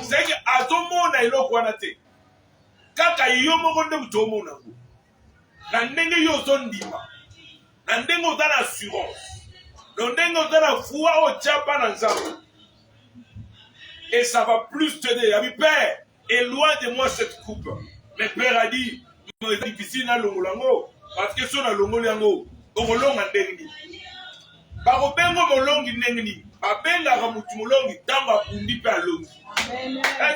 C'est que azomona eloko wana te. Kaka yo moko nde mutomona ngo. Na ndenge yo zondima. Na ndenge oza na assurance. Na ndenge oza na foi au tchapa na nzambe. Et ça va plus t'aider. Ami Père, éloigne de moi cette coupe. Mais Père a dit, c'est difficile na longolango. Parce que si on a longolango, on longa ndenge. Bako bengo molongi ndenge. Babenga ka mutu molongi tango apundi pe alongi.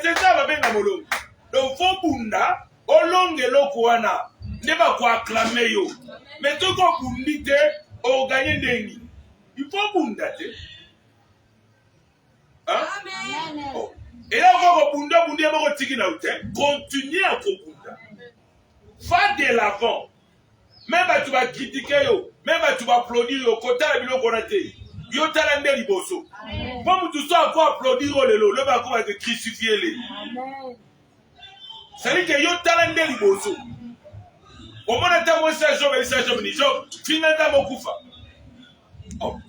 C'est ça babenga molongi. Donc faut bunda, olonge loko wana. Ne ba ko acclamer yo. Mais to ko bundi te, o gagner ndenge. Il faut bunda te. Hein? Oh. Et là, on va continuer à bunda. Va de l'avant. Même tu vas critiquer, même tu vas applaudir, côté la bilo konaté. Yo talande liboso. Comme tu sois encore applaudir le va encore être crucifié les. C'est-à-dire que yo talande liboso. Au moment où tu as job ni job, finalement mon kufa.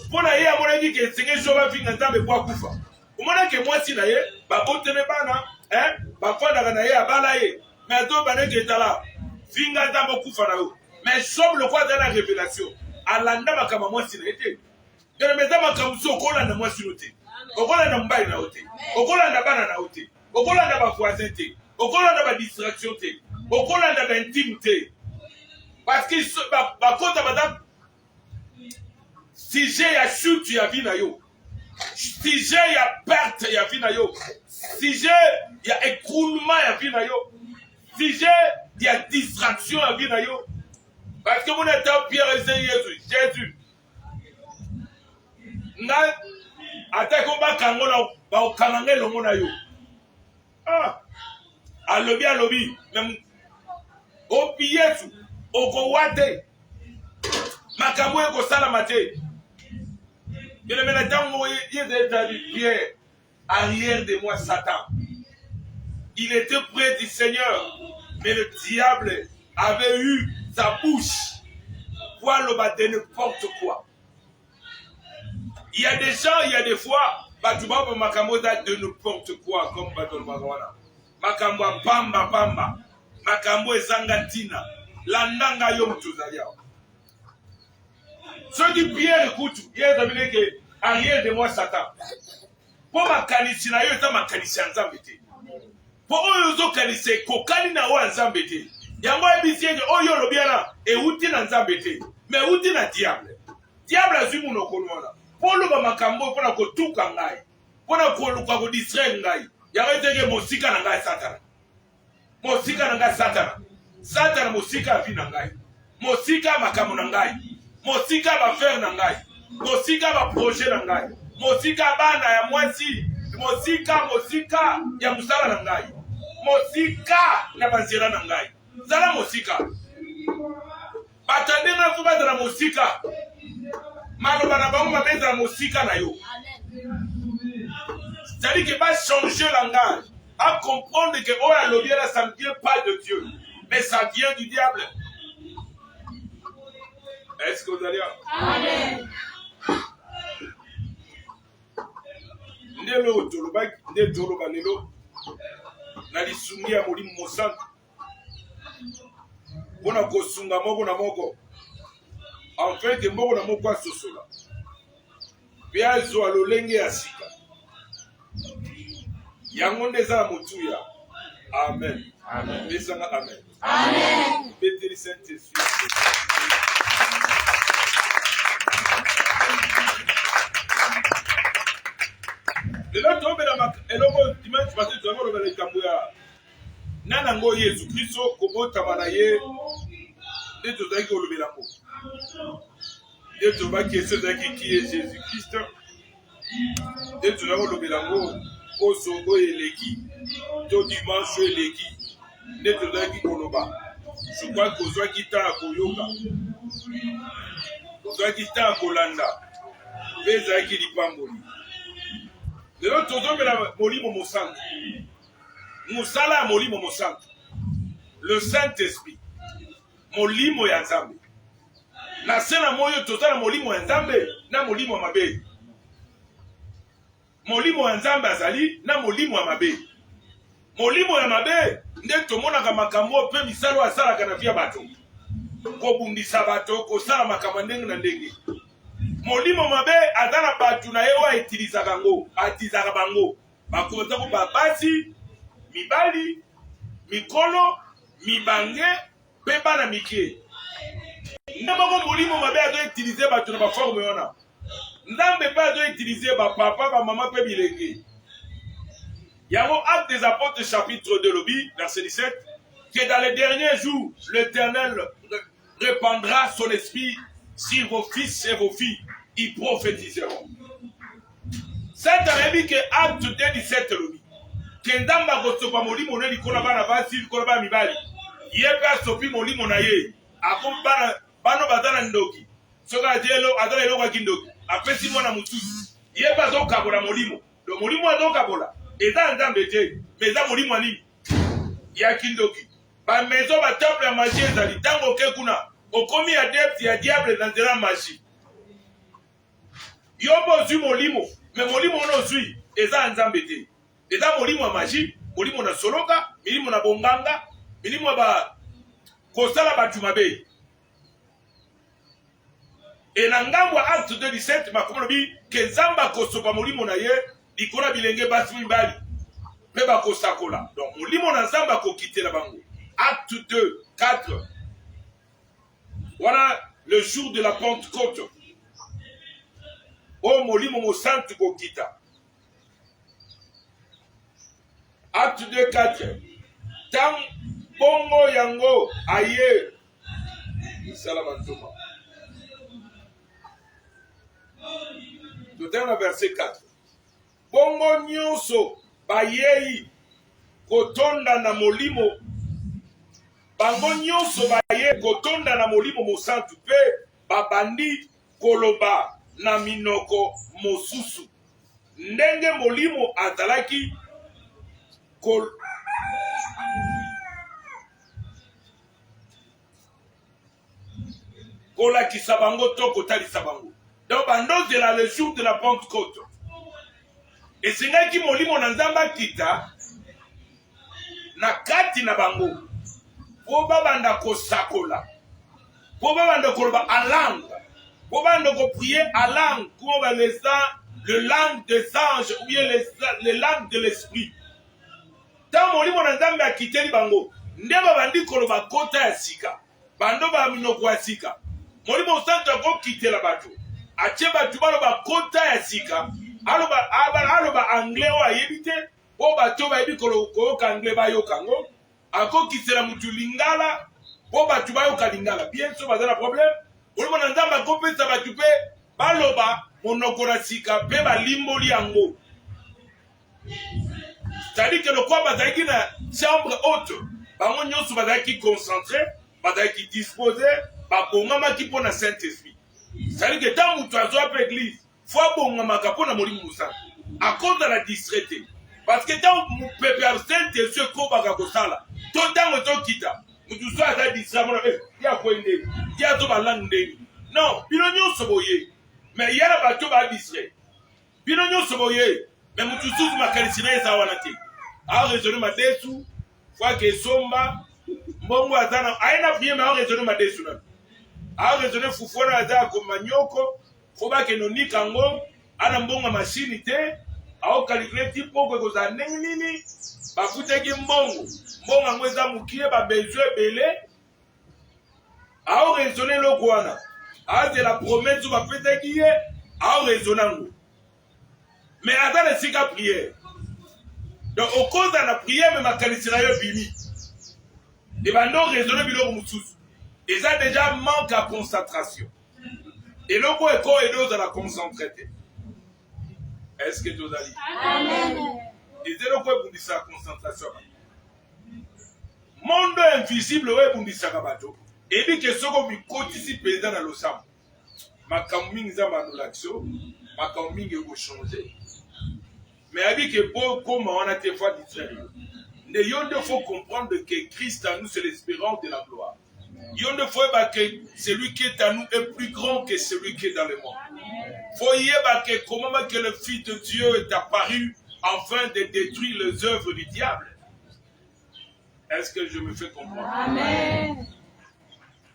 Pour la hier, on a dit que c'est que job a finalement quoi kufa. Comment que moi si naie, ba botene bana, hein, ba fanda kana ye abala ye. Mais to bana ke tala, finga ta boku fana yo. Mais somme le quoi dans la révélation. Alanda makama moi si naie. De meza makam so kola na moi si noté. Okola na mbai na oté. Okola na bana na oté. Okola na ba voisin té. Okola na ba distraction té. Okola na ba intimité. Parce que ba kota madame si j'ai ya chute ya vie na yo. Si j'ai ya perte ya vie na yo, si j'ai ya écroulement ya vie na yo, si j'ai ya distraction ya vie na yo, parce que mon état Pierre et Jésus, na ata ko ba kango na ba okanange longo na yo. Ah, alobi même o piyesu o ko wate makambo e ko sala mate. Pierre, arrière de moi, Satan. Il était près du Seigneur, mais le diable avait eu sa bouche pour le battre de n'importe quoi. Il y a des gens, il y a des fois, Batouba Makambo de n'importe quoi, comme Batol Magwana. Makambo Pamba, Makambo Zangatina, Landanga Yom Tuzaya. Ceux qui Pierre écoute, il a dit que arrière de moi Satan. Pour ma kanissina, il y a ma kanissina en zambété. Pour eux, ils ont kanissé, kokani na wa en zambété. Il y a moi qui dit que oh yo lobiana et outi na zambété. Mais outi na diable. Diable a zu mon okolwana. Pour le makambo, pour la kotuka ngai. Pour la koluka ko distraire ngai. Il y a dit que mosika na ngai Satan. Mosika na ngai Satan. Satan mosika vi na ngai. Mosika makambo na ngai. Mosika ba faire na ngai. Mosika ba projet na ngai. Mosika bana ya mwasi. Mosika ya musala na ngai. Mosika na banzira na ngai. Zala mosika. Batande na fuba na mosika. Maloba na bango mabeza na mosika na yo. C'est-à-dire que va changer le langage. À comprendre que oh la lobiera ça ne vient pas de Dieu. Mais ça vient du diable. Est-ce que vous allez? Amen. Ndelo toloba ndelo lelo na lisungi ya molimo mosantu bona kosunga moko na moko en fait moko na moko asosola biazo alolenge ya sika yango ndeza na motuya. Amen. Amen. Besanga amen. Amen. Beteli Saint-Esprit. Le notre homme est là, dimanche matin, tu vas le Kambuya. Nanango Yesu Christo, Kobo Tamanaye, et tout ça qui est le Bélambo. Et tout ça qui est Jésus-Christ. Et tout ça qui est le Bélambo, Kosogo et Leki. Tout dimanche et Leki. Et tout ça qui est Koloba. Je crois que Kosoa qui t'a à Koyoka. Kosoa qui t'a à Kolanda. Veza qui est Pamboli. Le notre homme est là, Molimo Mosanto. Musala Molimo Mosanto. Le Saint-Esprit. Molimo Yanzambe. Na sena moyo totala Molimo Yanzambe. Na Molimo Mabe. molimo ya nzambe azali na molimo ya mabe. Molimo ya mabe nde tomonaka makambo pe misalo asalaka na via bato. Kobundisa bato kosala makambo ndenge na ndenge. Molimo mabe azana bato na ye oyo atilizaka ngo, atizaka bango. Bakonza ko babasi, mibali, mikolo, mibange, pe bana mike. Ndabako molimo mabe azo utiliser bato na ba forme wana. Nzambe pa azo utiliser ba papa, ba maman pe bilenge. Yavo Actes des Apôtres chapitre 2 lobby verset 17 que dans les derniers jours l'Éternel répandra son esprit sur vos fils et vos filles, ils prophétiseront. Cette année que Actes 2 17 lobby que ndamba gosopa molimo ne likola bana basi likola ba mibali yepe asopi molimo na ye akombana bano bazana ndoki soka jelo adala eloko kindoki apesi mwana mutusi yepe azokabola molimo le molimo azokabola eza nzambe te meza molimo nini ya kindoki ba maison ba temple ya magie ezali ntango oke kuna okomi adepte ya diable na nzela magie yo bozwi molimo me molimo ono ozwi eza nzambe te eza molimo ya magie molimo na soloka milimo na bonganga milimo ya ba kosala bato mabe e na ngambo ya Acte 2:17 makomi lobi ke nzambe akosopa molimo na ye likolo bilenge basi mibali mpe bakosakola donc molimo na nzambe akokitela bango. Acte 2:4 wana le jour de la Pentecôte o molimo mosantu kokita. Acte 2:4 tan bongo yango aye salama ntoma tout un verset 4 bongo nyonso bayei kotonda na molimo bango nyonso bayei kotonda na molimo mosantu pe babandi koloba na minoko mosusu ndenge molimo azalaki kolakisa bango to kotalisa bango. Donc bandozela le jour de la Pentecôte esengaki molimo na nzambe akita na kati na bango po babanda kosakola po babanda koloba en langue po babanda koprier en langue comme le langue des anges ou bien les langues de l'esprit. Tant molimo na nzambe akiteli bango nde babandi koloba kota ya sika bando ba minoko ya sika molimo santo akokitela bato atie bato baloba kota ya sika aloba anglais oyo ayebi te po bato bayebi koyoka anglais bayoka ngo akokisela mutu lingala po bato bayoka lingala bien so baza na problème molimo na nzambe akopesa bato mpe baloba monoko na sika mpe balimboli yango. C'est-à-dire que le corps bazaki na chambre haute bango nyonso bazaki concentré bazaki disposé babongamaki mpo na Saint-Esprit. C'est-à-dire que tant mutu azwa pe église faut abongamaka mpo na molimo mosantu akoza na distraité parce que tant pepe ya Saint-Esprit ekobaka kosala to ntango tokita mutu so aza distrait mona ya kwendeni ya to balangue ndeni non bino nyonso boye mais yala bato ba distrait bino nyonso boye mais mutu susu makanisi na eza wana te aoraisonne madesu fois que somba mbongo azana aina prier mais aoraisonne madesu na aoraisonne fufona aza komanyoko foba ke nonika ngo ana mbongo machine te ao calculer ti poko koza ndenge nini bafutaki mbongo yango eza mukie ba besoin ebele aoraisonne loko wana azela promesse bapesaki ye aoraisonne ngo mais aza na esika prière donc okoza na prière me makanisi na yo bimi ebando raisonne biloko mosusu eza déjà manque à concentration eloko eko edo ozala concentré te. Est-ce que tozali eza eloko ebundisaka concentration monde invisible oyo ebundisaka bato ebi ke soko mikotisi mpenza na losambo makambo mingi nzambe anolakisa makambo mingi ekochange mais abi ke po koma wana te fois distraire nde yo nde faut comprendre que Christ en nous c'est l'espérance de la gloire. Yo nde faut que celui qui est en nous est plus grand que celui qui est dans le monde. Voyez comment que le Fils de Dieu est apparu afin de détruire les œuvres du diable. Est-ce que je me fais comprendre? Amen.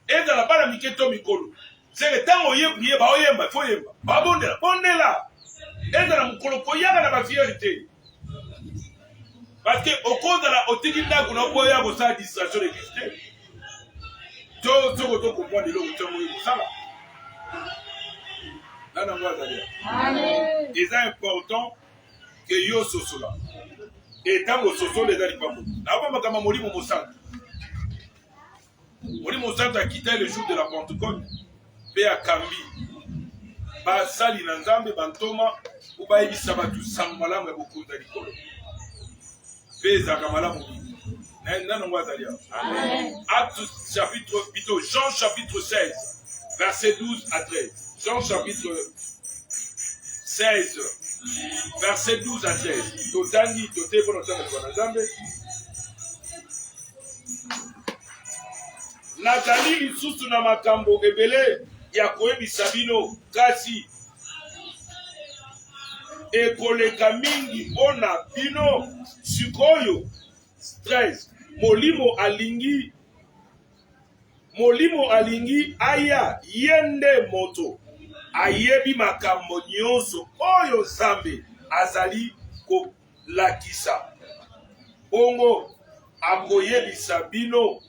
Et dans la bas miketo mikolo. C'est le temps où il y faut yemba. Babondela, bondela. Et dans la mukolo koyanga na ba fierté. Parce que au cause de la otikinda kuna boya ko sa distraction de Christ. To comprendre le temps où il ça là. Là na moi d'ailleurs. Amen. C'est important que yo sosola. Et tant que sosola les ali pas bon. Na ba makama molimo mosantu. Molimo mosantu a quitté le jour de la Pentecôte. Pe akambi. Ba sali na nzambe bantoma ou ba yebisa batu sambalamu ya bokonza likolo. Actes chapitre, plutôt Jean chapitre 16, verset 12 à 13. Jean chapitre 16, verset 12 à 13. Totani, toté, bon, Nathalie lisusu na makambo ebele ya koyebisa bino kasi ekoleka mingi mpona bino sikoyo 13 molimo alingi aya yende moto ayebi makambo nyonso oyo Nzambe azali kolakisa bongo akoyebisa bino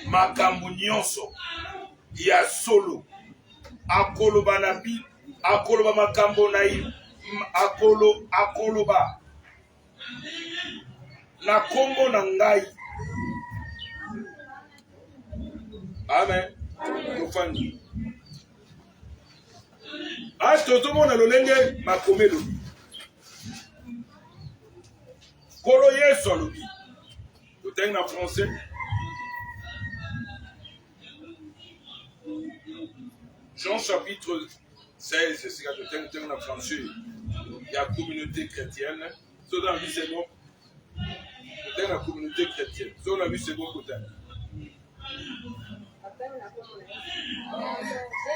makambo nyonso ya solo akoloba makambo na ye akoloba na kombo na ngai. Amen. Tofandi. Tozomona lolenge makomelo. Kolo Yesu alobi. Totengi na français. Jean chapitre 16, c'est ce que je tiens en français. Il y a la communauté chrétienne. C'est dans la vie, c'est bon. Je tiens la communauté chrétienne. C'est dans la vie, c'est bon. J'ai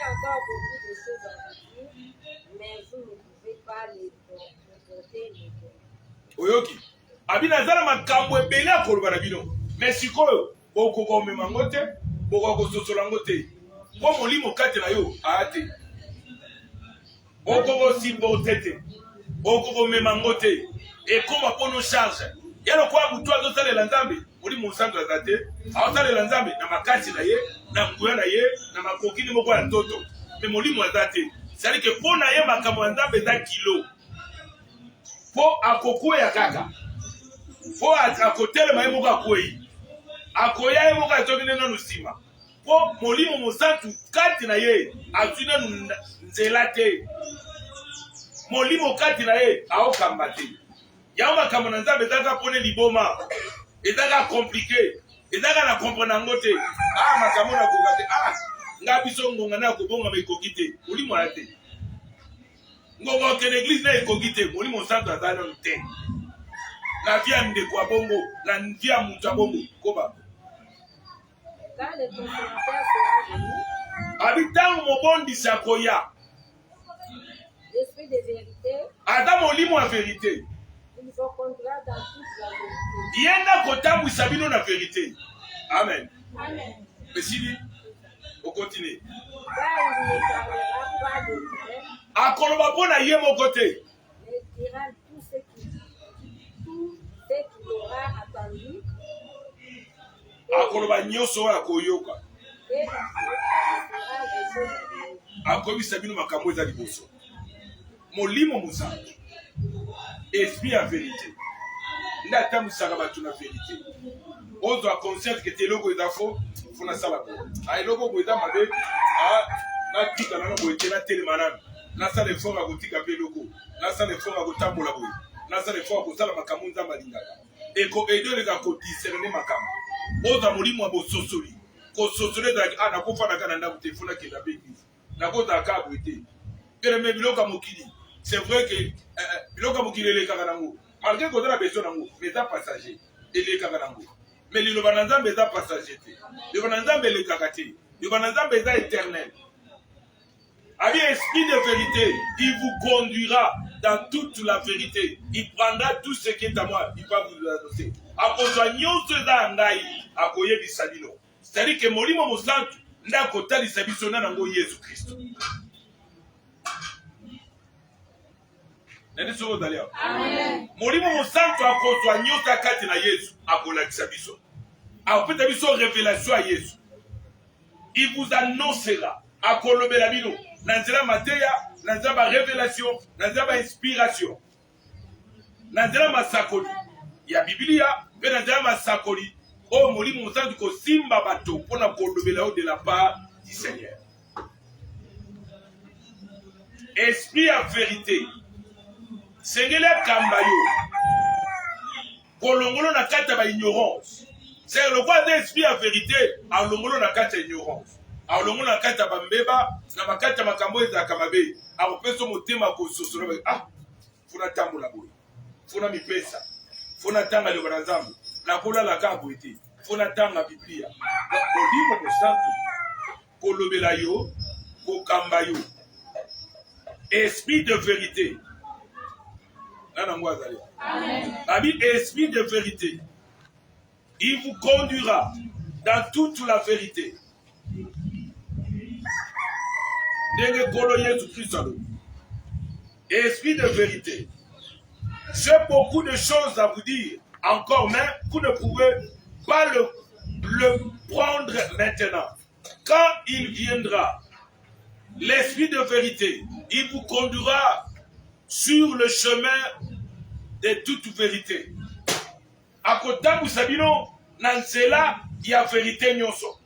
encore beaucoup de choses à vous dire, mais vous ne pouvez pas les porter. Oyoki. Abina zala makambo ebele akoloba na bino. Mais sikoyo okoko mema ngote, okoko sosola ngote. Ko molimo kati na yo aate. Okoko simbote te. Okoko mema ngote. Ekoma pono charge. Yalo kwa mutu azosalela Nzambe, molimo musantu azate. Azosalela Nzambe na makasi na ye, na nguya na ye, na makokini moko ya ntoto. Mais molimo azate. C'est-à-dire que pona ye makambo ya Nzambe za kilo. Po akokwe ya kaka. Po akotele ma ye moko akwei. Akoya ye moko atokine na lusima. Po molimo musantu kati na ye atuna nzela te. Molimo kati na ye aokamba te. Ya makambo na Nzambe ezaka pone liboma. Ezaka compliqué. Ezaka na comprendre ngo te. Makambo na koka te. Nga biso ngonga na kobonga mekoki te. Molimo na te. Ngonga ke l'église na ekoki te. Molimo musantu azana te. La vie a ndeko ya bongo, la vie a mutu ya bongo. Koba. Quand le consommateur sera venu, Habitant mobondisi akoya. l'esprit de vérité, Adam molimo ya vérité. il vous conduira dans toute la vérité. Yenda kotambwisa bino na vérité. Amen. Amen. Mesili, on continue. Car il ne parlera pas de lui-même, Akoloba pona ye moko te. mais il dira tout ce qu'il aura attendu Akoloba nyonso oyo akoyoka. et il fera des choses nouvelles. Akobisa bino makambo eza liboso. Molimo musantu. Esprit ya vérité. Nde atambwisaka bato na vérité. Ozwa conscience ke te eloko eza fo, fona sala bo. Eloko boye eza mabe, natika nano boye te natelema nano. Nasala effort ya kotika mpe eloko. Nasala effort ya kotambola boye. Nasala effort ya kosala makambo Nzambe alingaka. Ekoleka kodiscerne makambo. Ozwa molimo ya bososoli. Kososoli ezalaki nakofa na kana ndako te fona kenda mpe église. Nakozala ka boye te. Keleme biloko ya mokili. C'est vrai que biloko ya mokili elekaka nango. Malgré que ozala besoin nango, mais eza passager. Elekaka nango. Mais liloba na Nzambe eza passager te. Liloba na Nzambe elekaka te. Liloba na Nzambe eza éternel. Avec esprit de vérité, il vous conduira dans toute la vérité. Il prendra tout ce qui est à moi. Il va vous annoncer. C'est-à-dire que Molimo Mosantu n'a kotali sabisona nango Jésus Christ. Nani soko dalia. Amen. Molimo Mosantu akozwa nyota kati na Yesu akolakisa biso. Apeta biso révélation à Jésus. Il vous annoncera akolobela bino. Nanzela mateya, nanzela ba révélation, nanzela ba inspiration. Nanzela masakoli. Ya Biblia, pe nanzela masakoli. Oh, Molimo Mosantu ko simba bato pona kolobela de la part du Seigneur. Esprit à vérité. Sengela kambayo. Kolongolo na kata ba ignorance. C'est le roi d'esprit à vérité, a longolo na kata ignorance. A longolo na kata bambeba, na makata makambo za kamabe. A opeso motema ko sosolo. Ah, funa tambola boy. Funa mipesa. Funa tanga le banzambo. Na kola la kabo ete. Funa tanga Biblia. Kolimo ko santo. Kolobela yo, ko kamba yo. Esprit de vérité. Amen. Ami, esprit de vérité. Il vous conduira dans toute la vérité. Esprit de vérité. J'ai beaucoup de choses à vous dire encore, mais vous ne pouvez pas le prendre maintenant. Quand il viendra, l'esprit de vérité, il vous conduira sur le chemin de toute vérité. À côté de Sabino, Nansela, il y a vérité nyonso.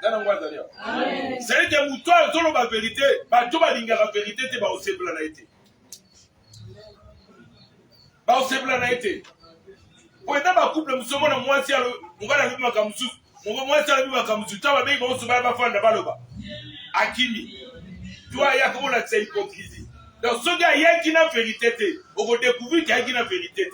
C'est-à-dire que Moutoua, il y a la vérité, il y a la vérité, il y a la vérité. Il y a pour être un couple, nous sommes en moins si on va la vivre comme sous. On va moins si la vivre comme sous. Tu vas bien qu'on se va faire de baloba. Akimi. Tu vois, il y a comment la hypocrisie. Donc, ce gars, il y a qui n'a vérité. On va découvrir qu'il y a qui n'a vérité.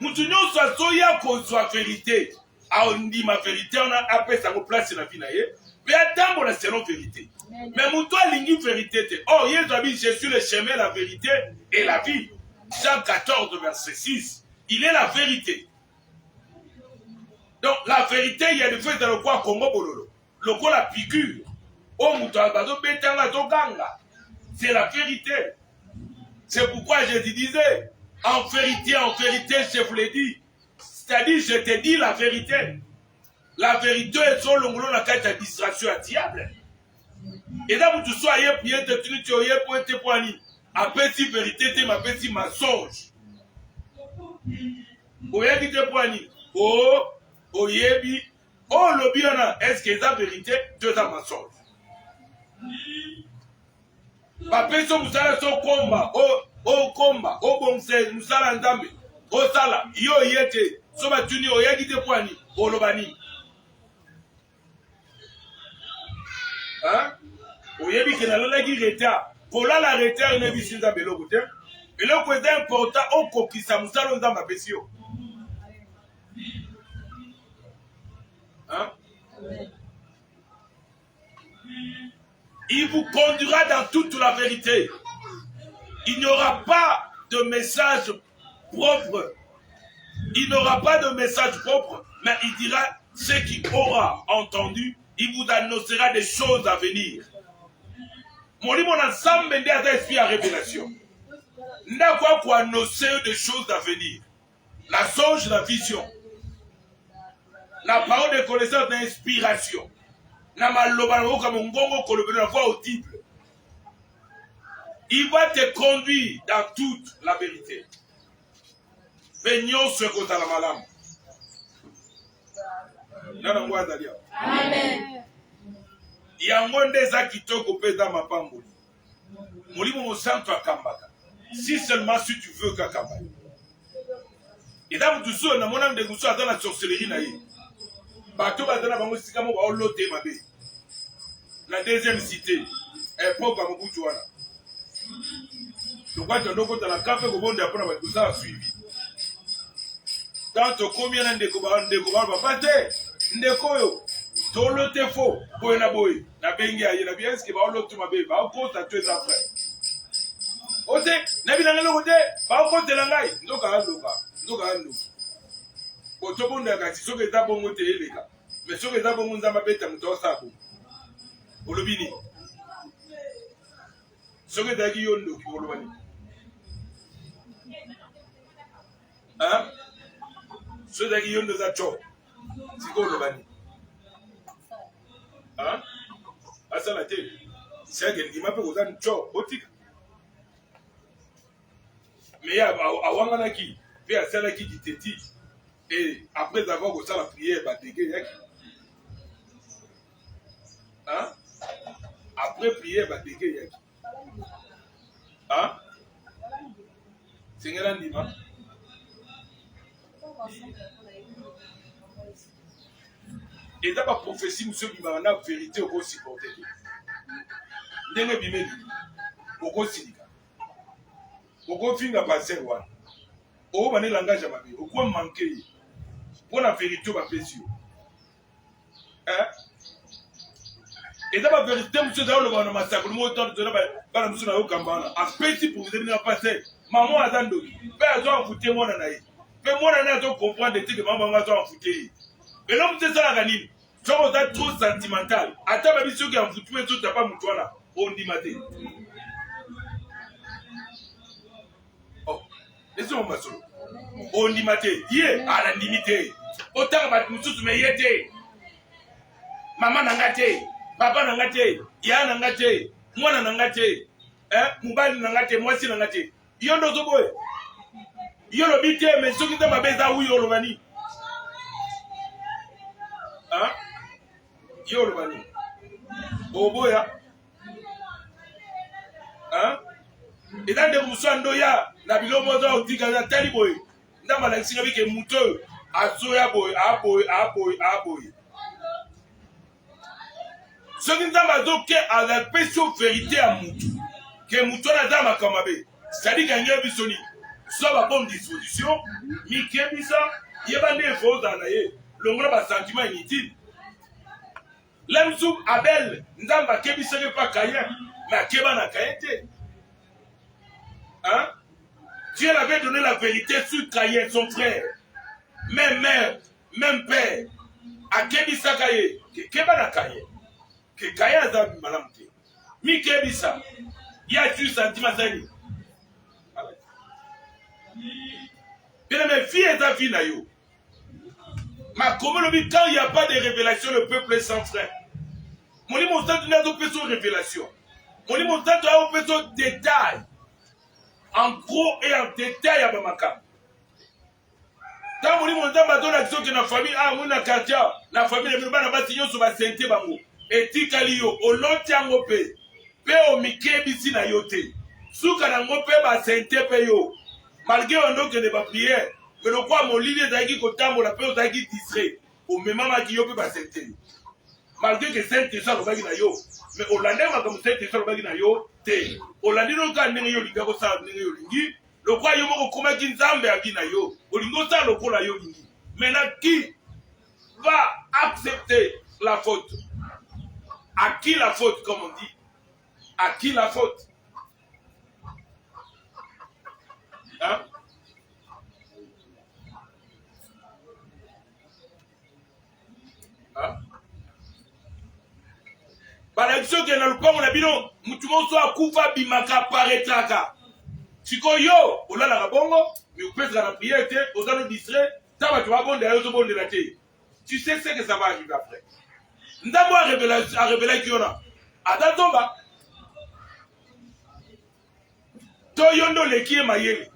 Moutounion soit soya qu'on soit vérité. Ah, on dit ma vérité, on a appelé ça au place dans la vie. Mais attends, on a selon vérité. Mais Moutoua lingi vérité. Oh, je suis le chemin, la vérité et la vie. Jean 14, verset 6. Il est la vérité. Donc, la vérité, il y a des faits dans le quoi Congo Bololo. Le quoi la figure. Oh, c'est la vérité. C'est pourquoi je te disais, en vérité, je vous l'ai dit. C'est-à-dire, je te dis la vérité. La vérité est sur le moulon, la carte de distraction à diable. Et là, vous soyez bien de trucs, vous soyez pour être poigné. Après, si vérité, tu m'appelles si mensonge. Vous voyez qui te poigné. Oh, oyebi. Oh, le bien, est-ce que c'est la vérité? Tu es un mensonge. Papa, so musala so komba. Oh, komba. Oh, bon, c'est musala ndambe. Oh, sala. Yo, yete. So batuni, oyagi te poigné. Oh, lobani. Hein? Oyebi qui n'a pas qui retard. Pour là, la retard, il est venu dans le côté. Et le côté important, au coquille, ça nous allons dans ma bêtio. Hein? Il vous conduira dans toute la vérité. Il n'y aura pas de message propre. Il n'aura pas de message propre, mais il dira ce qu'il aura entendu. Il vous annoncera des choses à venir. Mon livre, on ensemble des esprits à révélation. N'a quoi annoncer des choses à venir. La songe, la vision. La parole de connaissance d'inspiration. Na malobano comme un gongo kolobeno la voix audible. Il va te conduire dans toute la vérité. Venons ce que tu as la malade. Amen. Yangonde za kitoko pesa mapamboli. Molimo mosanto akambaka. Si seulement si tu veux kakamba. Et là vous tous na mona de guso dans la sorcellerie na yi. Bato bazana bango sika mo ba olote mabe. La deuxième cité est propre à Mobutu wana. Donc quand on doit dans la café ko bonde apona ba kusa suivi. Tant combien ndeko ba ndeko ba pate ndeko yo Tolo te fo, boy na boy. Na bengi aye, na bien ski ba olo tu mabe, ba ko ta tu za frère. Ote, na bi na ngelo kote, ba ko te langai, ndoka ando. Oto bonda ka si soke za bongo te eleka. Mais soke za bongo nzamba beta muto sako. Olobini. Soke za ki yondo ki olobani. Hein? Soke za ki yondo za cho. Siko olobani. Hein? Asa la te. C'est que il m'a fait aux cho botique. Mais avant la qui, puis à celle qui dit et après avoir fait la prière, bah dégué. Hein? Après prière, bah dégué. Hein? C'est un dimanche. Et dans ma prophétie, monsieur Bimana, vérité au supporter. Ndenge bimeli, au syndicats. Au finga passer one. Au mané langage à ma vie, au quoi manquer. Pour la vérité, au baptême. Hein? Et dans ma vérité, monsieur Daoul, on a massacré le mot de la monsieur Nao Kambana. À petit pour vous devenir passer. Maman a dando. Père, toi, vous témoin en aïe. Fais moi en aïe, comprendre des trucs que maman a foutu. Et l'homme, c'est ça la ganine. Tu as trop sentimental. Attends, ma mission qui a foutu, mais tu n'as pas moutoua là. On dit maté. Oh, laissez-moi ma solo. On dit maté. Yé, à la limité. Autant ma moussous, mais yété. Maman n'a gâté. Papa n'a gâté. Ya n'a gâté. Moi n'a gâté. Hein, Moubali n'a gâté. Moi aussi n'a gâté. Yon dozo boy. Yon le bité, mais ceux qui t'ont ma beza ou yon le mani. Hein? Yon le mani. Oh boy, hein? Hein? Et dans des moussoins d'oya, la bilo mozo dit que tali boy. Dans ma langue, c'est que mouton. Azoya boy, a boy. Ce qui nous a dit à la question vérité à mouton. Que mouton a dans ma kamabe. C'est-à-dire qu'il y a un bisoni. Soit la bonne disposition, mais qu'il y a il y a des faux dans l'ongla va sentiment inutile. L'homme sous Abel, n'damba kebi serait pas Caïen, mais Keba n'a Caïen. Hein? Dieu avait donné la vérité sur Caïen, son frère. Même mère, même père. À Kebi Sakaye, que Keba n'a Caïen. Que Caïen a malamte. Mi Kebi sa. Il y a du sentiment zani. Bien mes filles et ta fille na yo. Ma communauté, quand il n'y a pas de révélation, le peuple est sans frein. Mon lit mon stade n'a pas de révélation. Mon lit mon stade a pas de détail. En gros et en détail à Bamaka. Quand mon lit mon stade m'a donné l'action que la famille a mon quartier, la famille de Bana Batignon sur ma sainteté bango. Et Tikalio, au long tiango pe. Pe au Miké Bissi na yote. Souka na ngope ba sainteté pe yo. Malgré un autre qui n'est pas prière. Mais le quoi, mon livre d'Aïki Kotambo, la paix d'Aïki distrait. Au même moment qu'il y a pas accepté. Malgré que c'est ça le bagage yo. Mais au landais, comme c'est ça le bagage yo, té. Au landais, le cas n'est yo linga ko sa n'est yo lingi. Le quoi yo mo ko qui nzambe abina yo. Au lingo ça le ko la yo lingi. Maintenant qui va accepter la faute? À qui la faute, comme on dit? À qui la faute? Hein? Hein? Par l'action que dans le pont, on a dit non, mutumo soit kufa bimaka paretraka. Siko yo, on a la bongo, mais on peut être la prière, on a le distrait, ça va, tu vas bon derrière, bon de la télé. Tu sais ce que ça va arriver après. Nous avons à révéler qui on a. Attends, va. Toyondo le qui est maillé.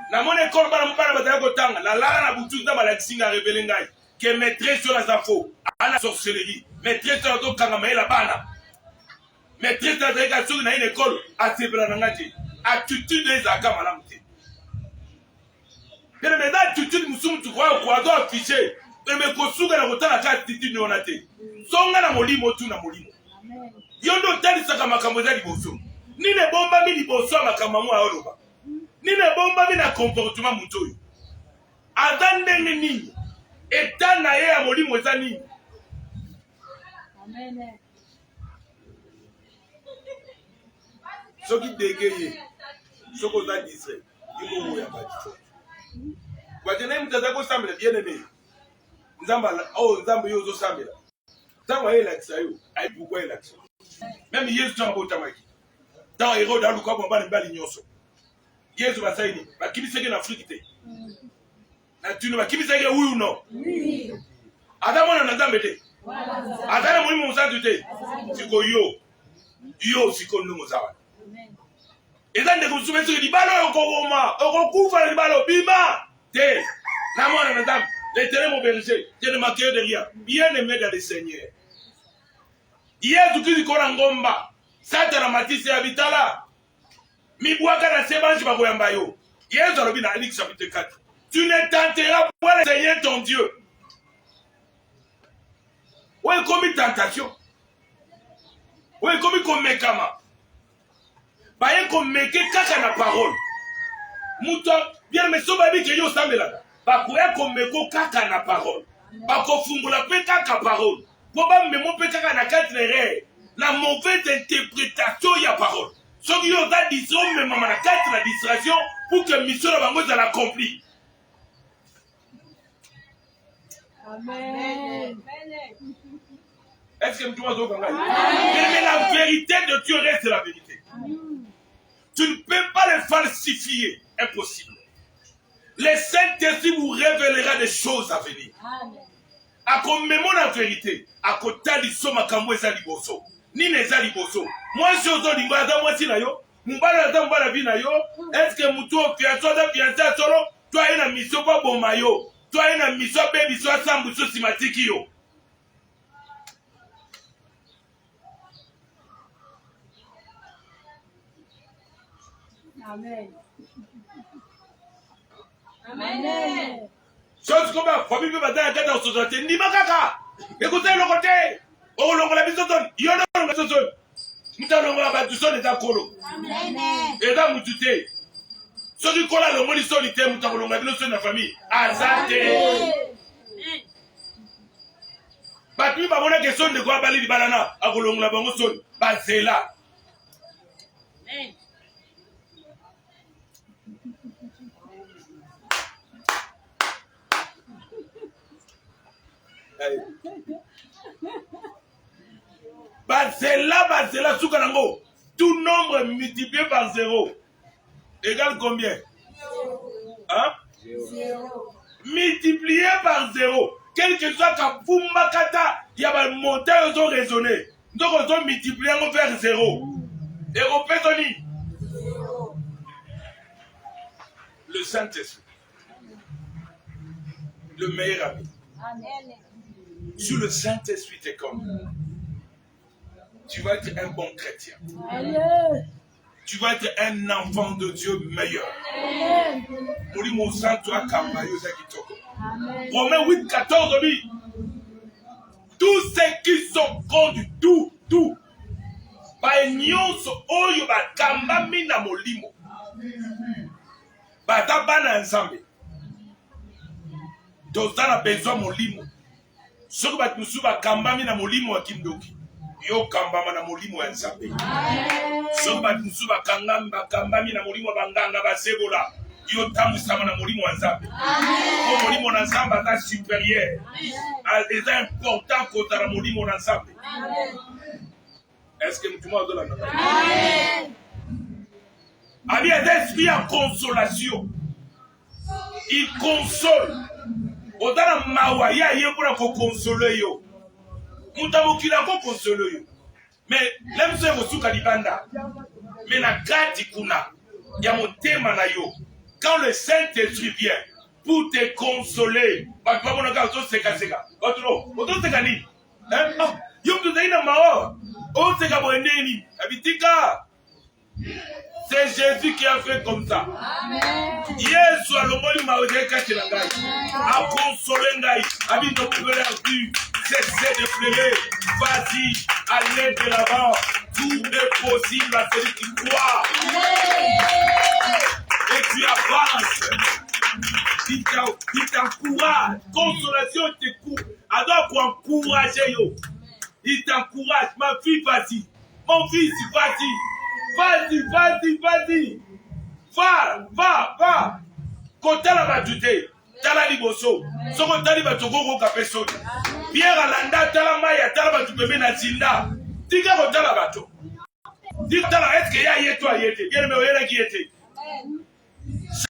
Na mon école bana mbana bataya kotanga la la na butu na malakisinga révélé ngai que maîtrise sur la safo à la sorcellerie maîtrise sur la kanga maila bana maîtrise sur la kanga na une école à sebra ngati attitude des aka malamte mais maintenant attitude musumu tu crois quoi doit afficher mais ko suga na kotala ka attitude ne onate songa na molimo tu na molimo yondo tali saka makambo za liboso Nine bomba mi liboso makamamu aoloba. Nine bomba mi na comportement mutoyo. Adandenge nini. Eta na ye ya molimo eza nini. Amen. Soki degeye. Soko za disre. Iko wo ya badito. Watene mutaza ko sambela bien aimé. Nzamba yo zo sambela. Nzamba ye lakisa yo. Ai pourquoi ye lakisa. Même Yesu tamba utamaki. Dans héros dans le corps on va le bali nyonso. Yesu basaini. Bakibiseke na Afrique te. Na tunu bakibiseke oui ou non? Oui. Adamo na Nzambe te. Adana molimo musatu te. Siko yo siko nungo zawa. Eza ndeko sumeseke libalo okoma, okokufa libalo bima te. Na mwana na Nzambe, l'Éternel mon berger, je ne manquerai de rien. Bien aimé dans le Seigneur. Yesu kisi kona ngomba. Satana matisi ya bitala. Mibwaka na sebanji bakoyamba yo. Yesu alobi na Luc chapitre 4. Tu ne tenteras point le Seigneur ton Dieu. Ouais, comme tentation. Ouais, comme komekama. Baye komeke kaka na parole. Muto bien me so babi ke yo sambela. Bakoya komeko kaka na parole. Bakofungula pe kaka parole. Boba me mo pe kaka na 4 erreurs. La mauvaise interprétation y a parole. Ce qui ont dit disons mais maman na 4 la distraction pour que mission la bango la accompli. Amen. Est-ce que tu m'as entendu? Mais la vérité de Dieu reste la vérité. Tu ne peux pas le falsifier. Impossible. Le Saint-Esprit vous révélera des choses à venir. À comme la vérité, à côté du soma kambo eza liboso. Ni neza liboso. Moi je ozo limbaza moi si na yo. Mbala za mbala bi na yo. Est-ce que mutu fiaso da fiaso solo? Toi ina mission pa boma yo. Toi ina mission baby so sambu so simatiki yo. Amen. Amen. Chose comme ça, famille peut battre dans la société. Ni makaka. Écoutez le côté. Oh, l'on la mise au sol. Il y en a le sol. Nous allons voir la bâtisse des accolos. Amen. Et là, vous tuez. Ceux qui collent le mot solitaire, nous allons la mise de la famille. Azate. Battu par mon question de quoi bali di banana. A golong la bango sol. Bazela. Amen. Bazela, Soukanango. Tout nombre multiplié par 0 égale combien? Hein? 0. Multiplié par 0. Quel que soit Kapumba Kata, il y a un montant qui est raisonné. Donc on doit multiplier vers 0. Et on peut donner le Saint-Esprit. Le meilleur ami. Amen. Si le Saint-Esprit te comme, tu vas être un bon chrétien. Amen. Tu vas être un enfant de Dieu meilleur. Amen. Romains 8, 14, dit, tous ceux qui sont contre tout, besoin molimo. Soko bat musu ba kambami na molimo wa kimdoki. Yo kambama na molimo wa Nzambe. Soko bat musu ba kambami na molimo wa banganga ba sebola. Yo tambusama na molimo wa Nzambe. Amen. Molimo na Nzambe ata supérieur. C'est important kota na molimo na Nzambe. Amen. Est-ce que tu m'as donné la Amen. Abi esprit en consolation. Il console. Odana mawa ya yebura ko consoler yo. Mutabukila ko consoler yo. Mais lemse ko suka libanda. Mais na kati kuna ya motema na yo. Quand le Saint-Esprit vient pour te consoler, ba kwa bona ka so seka. Oto seka ni. Hein? Yo mtu zaina mawa. O seka boende ni. Abitika. C'est Jésus qui a fait comme ça. Amen. Yesu alongoli maoje kati na ngai. A consoler ngai. Abi to pleurer vu. Cessez de pleurer. Vas-y, allez de l'avant. Tout est possible à celui qui croit. Et tu avances. Il t'encourage. Consolation t'écoute. Alors qu'on encourage. Il t'encourage. Ma fille, vas-y. Mon fils, vas-y. Vas-y, vas-y, vas-y. Va. Kota la batute. Tala liboso. Soko tali batoko kapesoni. Pierre alanda tala maya tala batupeme na zinda. Tika kota la bato. Tika tala est-ce que ya yeto ayete. Bien me oyela qui était.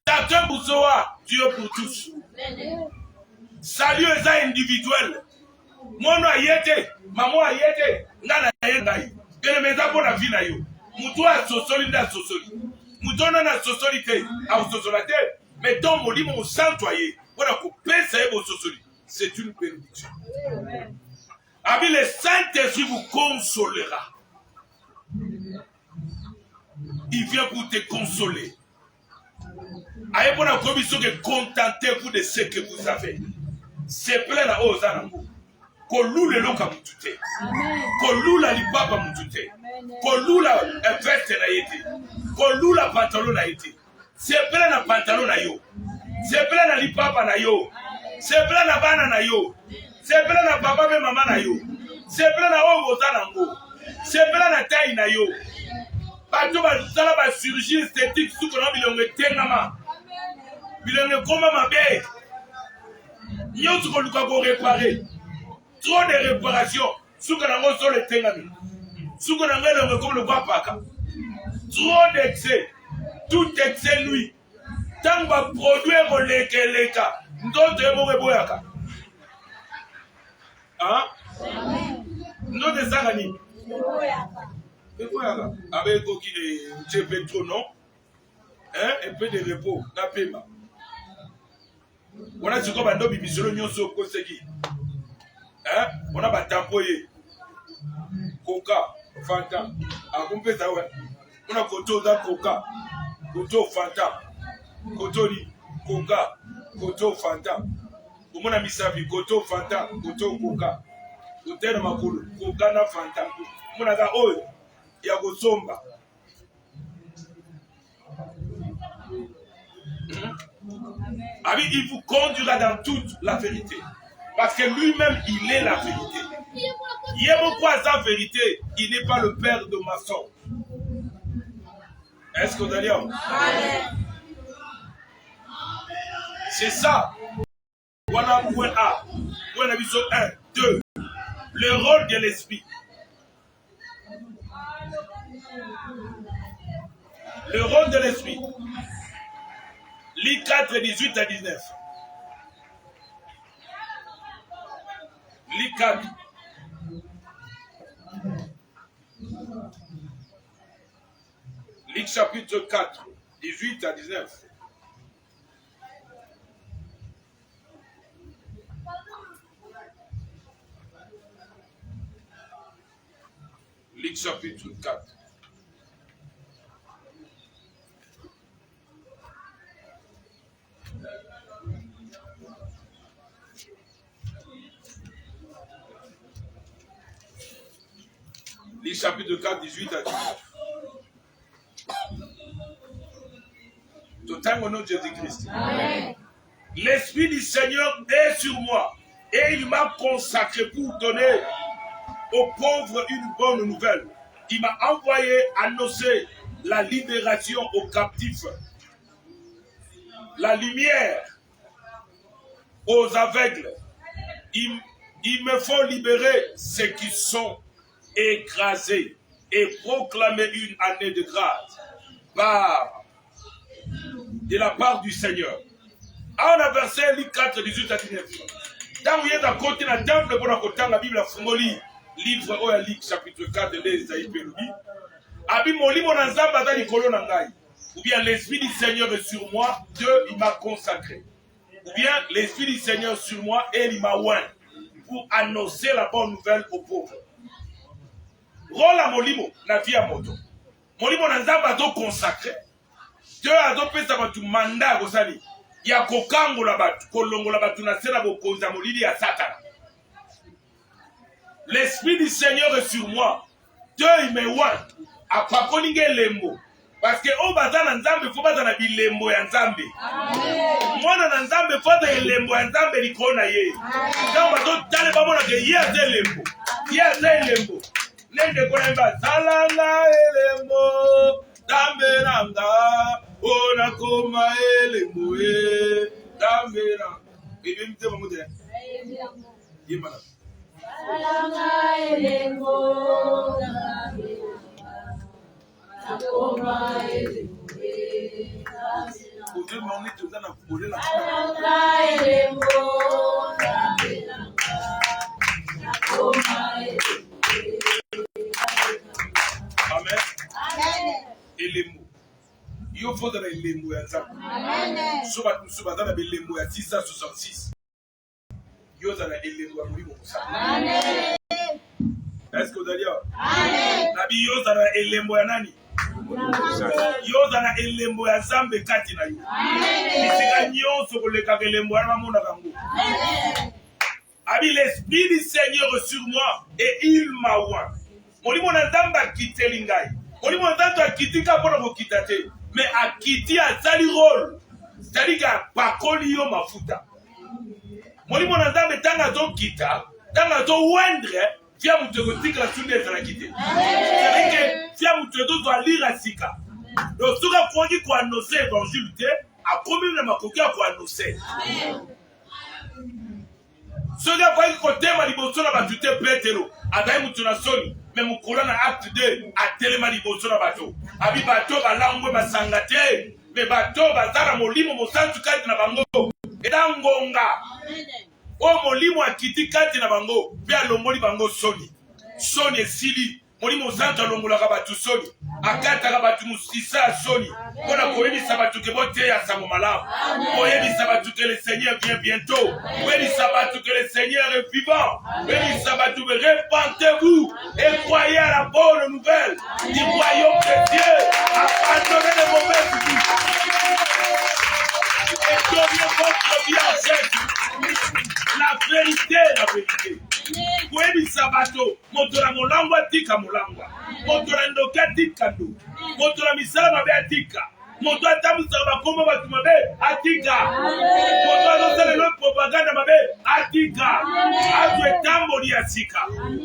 Chacun boussoa, Dieu pour tous. Salut est individuel. Mono ayete, maman ayete, nana ayete. Bien me za bona vie na yo. Mutu a sosoli nda sosoli. Mutu na sosoli te, a sosolate. Mais ton molimo mo santoyer. Voilà ko pesa e bo sosoli. C'est une bénédiction. Abi le Saint-Esprit vous consolera. Il vient pour te consoler. Aïe pour la commission que contentez-vous de ce que vous avez. C'est plein la hausse à l'amour. Kolou le loka mutute. Kolou la lipapa mutute. Kolou la veste na yete. Kolou la pantalon na yete. C'est plein la pantalon na yo. C'est plein la lipapa na yo. C'est plein la bana na yo. C'est plein la papa et maman na yo. C'est plein la homme na ngo. C'est plein la taille na yo. Bato ba sala ba chirurgie esthétique sous qu'on a bilonge tengama. Bilonge koma mabe. Yo tu ko luka ko réparer. Trop de réparations sous qu'on a ngo sur le tengami. Sous qu'on a ngo comme le papaka. Trop d'excès. Tout excès lui. Tant va produire ko leka. Ndoto mo reboyaka. Hein? Ndoto sangani. Avec un trop non, un peu de repos, la paiement. On a dit qu'on a dit que nous avons conseillé. On a tampoyé. Coca, Fanta. On a koto dans Coca, koto Fanta, koto ni Coca, koto Fanta. On a mis sa vie, koto Fanta, koto Coca. Koto na makulu, Coca na Fanta. On a dit oh. Il vous conduira dans toute la vérité. Parce que lui-même, il est la vérité. Il est pourquoi sa vérité, il n'est pas le père de mensonge. Est-ce que vous allez dire? C'est ça. Voilà point A. Point émission 1, 2. Le rôle de l'esprit. Le rôle de l'esprit. Luc 4, 18 à 19. Luc 4. Luc chapitre 4, 18 à 19. Luc chapitre 4. Luc chapitre 4, 18 à 19. Tout au nom de Jésus-Christ. L'Esprit du Seigneur est sur moi et il m'a consacré pour donner aux pauvres une bonne nouvelle. Il m'a envoyé annoncer la libération aux captifs, la lumière aux aveugles. Il me faut libérer ceux qui sont écrasés et proclamer une année de grâce de la part du Seigneur. On a versé Luc 4, 18 à 19. Quand vous êtes à côté de la temple pour raconter la Bible, Fongoli, livre au Luc chapitre 4 de l'Esaïe Pélobi. Abi moli mon ensemble dans les colonnes en gaï. Ou bien l'Esprit du Seigneur est sur moi, Dieu il m'a consacré. Ou bien l'Esprit du Seigneur est sur moi et il m'a oint pour annoncer la bonne nouvelle aux pauvres. Rola molimo na vie à moto. Molimo na nzamba do consacré. Dieu a do pesa batu mandat gosali. Ya kokango la batu, kolongo la batu na sena bokonza molili ya Satan. L'Esprit du Seigneur est sur moi. Dieu me wan apakoli nge lembo parce que o bazana nzambe fo bazana bilembo ya nzambe mwana na nzambe fo za lembo ya nzambe likona ye quand bato tale bamona ke ye aza lembo ye aza lembo nende kona mba salanga elembo nzambe nanga ona koma elembo e nzambe nanga bibi mtema mute yimana salanga elembo Amen. Elemo. Il faut dans les mots ya nzambe. Amen. Soba dans les mots ya 666. Yo dans les mots ya mulimo musa. Amen. Est-ce que vous allez dire? Amen. Nabi yo dans les mots ya nani? Yo dans les mots ya nzambe kati na yo. Amen. Isika nyonso koleka elembo ya mamona kango. Amen. Abi l'esprit du Seigneur sur moi et il m'a oint. Molimo na nzambe akiteli ngai. Molimo nzambe akitika mpona kokita te. Mais akiti azali rôle. C'est-à-dire pakoli yo mafuta. Molimo na nzambe tanga azokita, tanga azowendre, fia mutu ekotikala sunde ezalaki te. C'est-à-dire que fia mutu ezozwalira sika. Donc soki akoki koannonce évangile te, akomi na makoki ya koannonce. Soki akoki kotema liboso na bato te Petelo, azali mutu na soni. Mais mukula na acte 2 atelema liboso na bato. Abi bato balangwe basanga te, mais bato bazala molimo mosantu kati na bango. Eda ngonga. O molimo akiti kati na bango, pe alongoli bango soni. Soni esili, molimo mosantu alongolaka bato soni. Akataka bato musisa soni. Pona koyebisa bato ke bote ya sango malamu. Koyebisa bato ke le Seigneur vient bientôt. Koyebisa bato que le Seigneur est vivant. Koyebisa bato ke repentez-vous et croyez à la bonne nouvelle du royaume de Dieu. Abandonnez les mauvaises vies. Et donnez votre vie en Jésus. La vérité. Koyebisa bato moto na molangwa tika molangwa. Moto na ndoka tika ndo. Moto na misala mabe atika. Moto atamusa bakoma batu mabe atika. Moto azosala le propaganda mabe atika. Azu etamboli ya sika.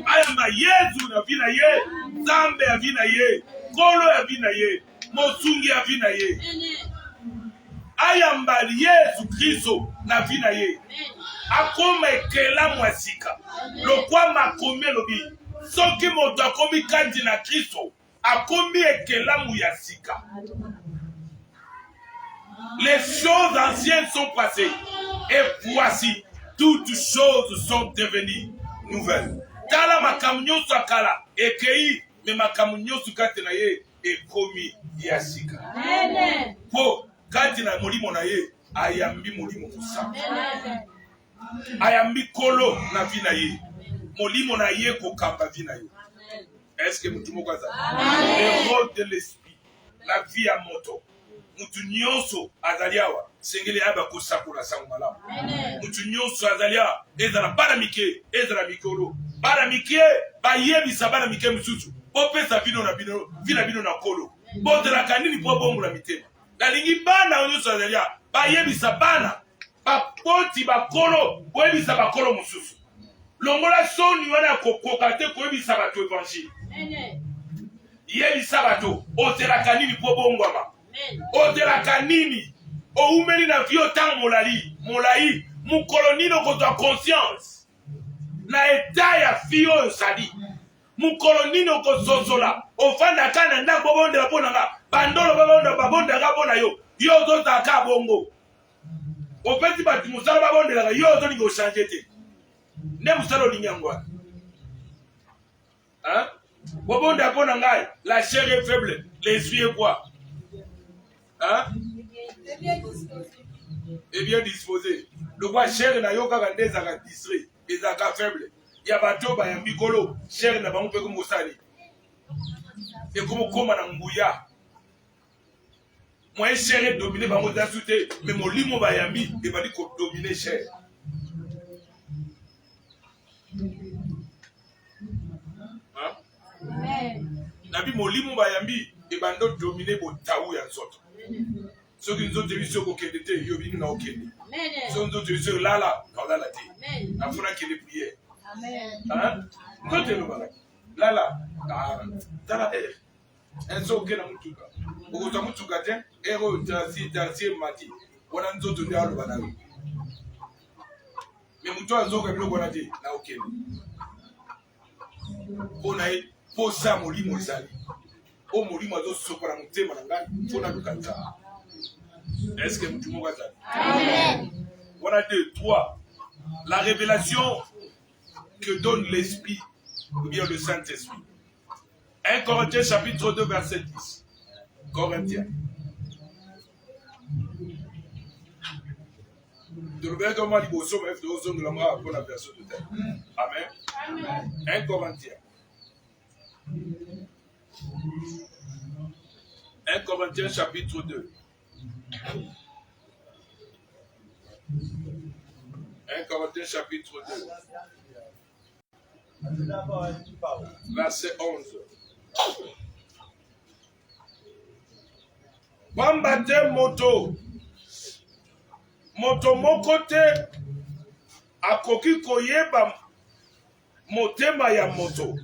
Ayamba Yesu na vina ye. Zambe ya vina ye. Kolo ya vina ye. Mosungi ya vina ye. Ayamba Yesu Kristo na vina ye. Akoma ekela mwasika. Lokwa makomi lobi. Soki moto akomi kandi na Kristo. Akomi ekela muyasika. Les choses anciennes sont passées. Et voici, toutes choses sont devenues nouvelles. Tala makamunyo sakala. Ekei, me makamunyo sukate na ye. Ekomi yasika. Amen. Po, kati na molimo na ye. Ayambi molimo musa. Ayambi kolo na vina ye. Molimo na ye kokamba vina ye. Est-ce que nous pouvons dire le rôle de l'esprit, la vie à moto. Mutu nyonso azaliawa sengeli aba kusakula sangu malamu. Mutu nyonso azaliawa ezala bana mike, ezala mikolo. Bana mike ba yebisa bana mike mususu. Popesa bino na bino, vina bino na kolo. Botela kanini po bongo la mitema. Na lingi bana nyonso azaliawa ba yebisa bana ba poti ba kolo, bo yebisa ba kolo mususu. Longola soni wana kokoka te ko yebisa ba to évangile. Yebisa ba to otela kanini po bongwama. Odelaka nini oumeli na vio tang molai mukoloni no koto conscience na eta ya fio osali mukoloni no kososola ofanda kana nda bobondela pona nga bandolo babonda ga pona yo zo taka bongo opeti bati musala babondela yo zo ningo changer te ne musala linyangwa hein bobonda pona ngai la chair est faible l'esprit est quoi. Hein? Et bien disposé. Le roi cher na yo kaka ndezaka distrait, ezaka faible. Ya bato ba ya mikolo, cher na bango pe ko mosali. Et comme koma na nguya. Moi cher dominer bango da souté, mais mon limo ba yambi e ba di ko dominer cher. Hein? Amen. Nabi molimo bayambi ebando dominer botaou ya nzoto. Ceux qui nous ont dit sur aucun été, ils ont vu nous aucun. Ceux qui nous ont dit sur là, on a la tête. Il faudra qu'il ait prié. Hein? Quand tu es là, là, elles sont aucun à Moutuka. Au Moutuka, Moutuka, héros, Darcy, Mati. On a nous autres dans le banane. Mais Moutuka, nous avons vu dit, là, aucun. On a pour ça, Molimo, Sali. Au Molimo, nous sommes pour la montée, Mananga, pour la Lucata. Est-ce que tout le monde a Amen. Voilà 2, 3. La révélation que donne l'Esprit ou bien le Saint-Esprit. 1 Corinthiens chapitre 2 verset 10. Corinthiens. De l'ouvert comme il faut sauver de l'amour pour la version de terre. Amen. 1 Corinthiens. 1 Corinthiens chapitre 2. 1 Corinthiens chapitre 2. Verset 11. Bambate moto. Moto mokote akoki koyeba motema ya moto.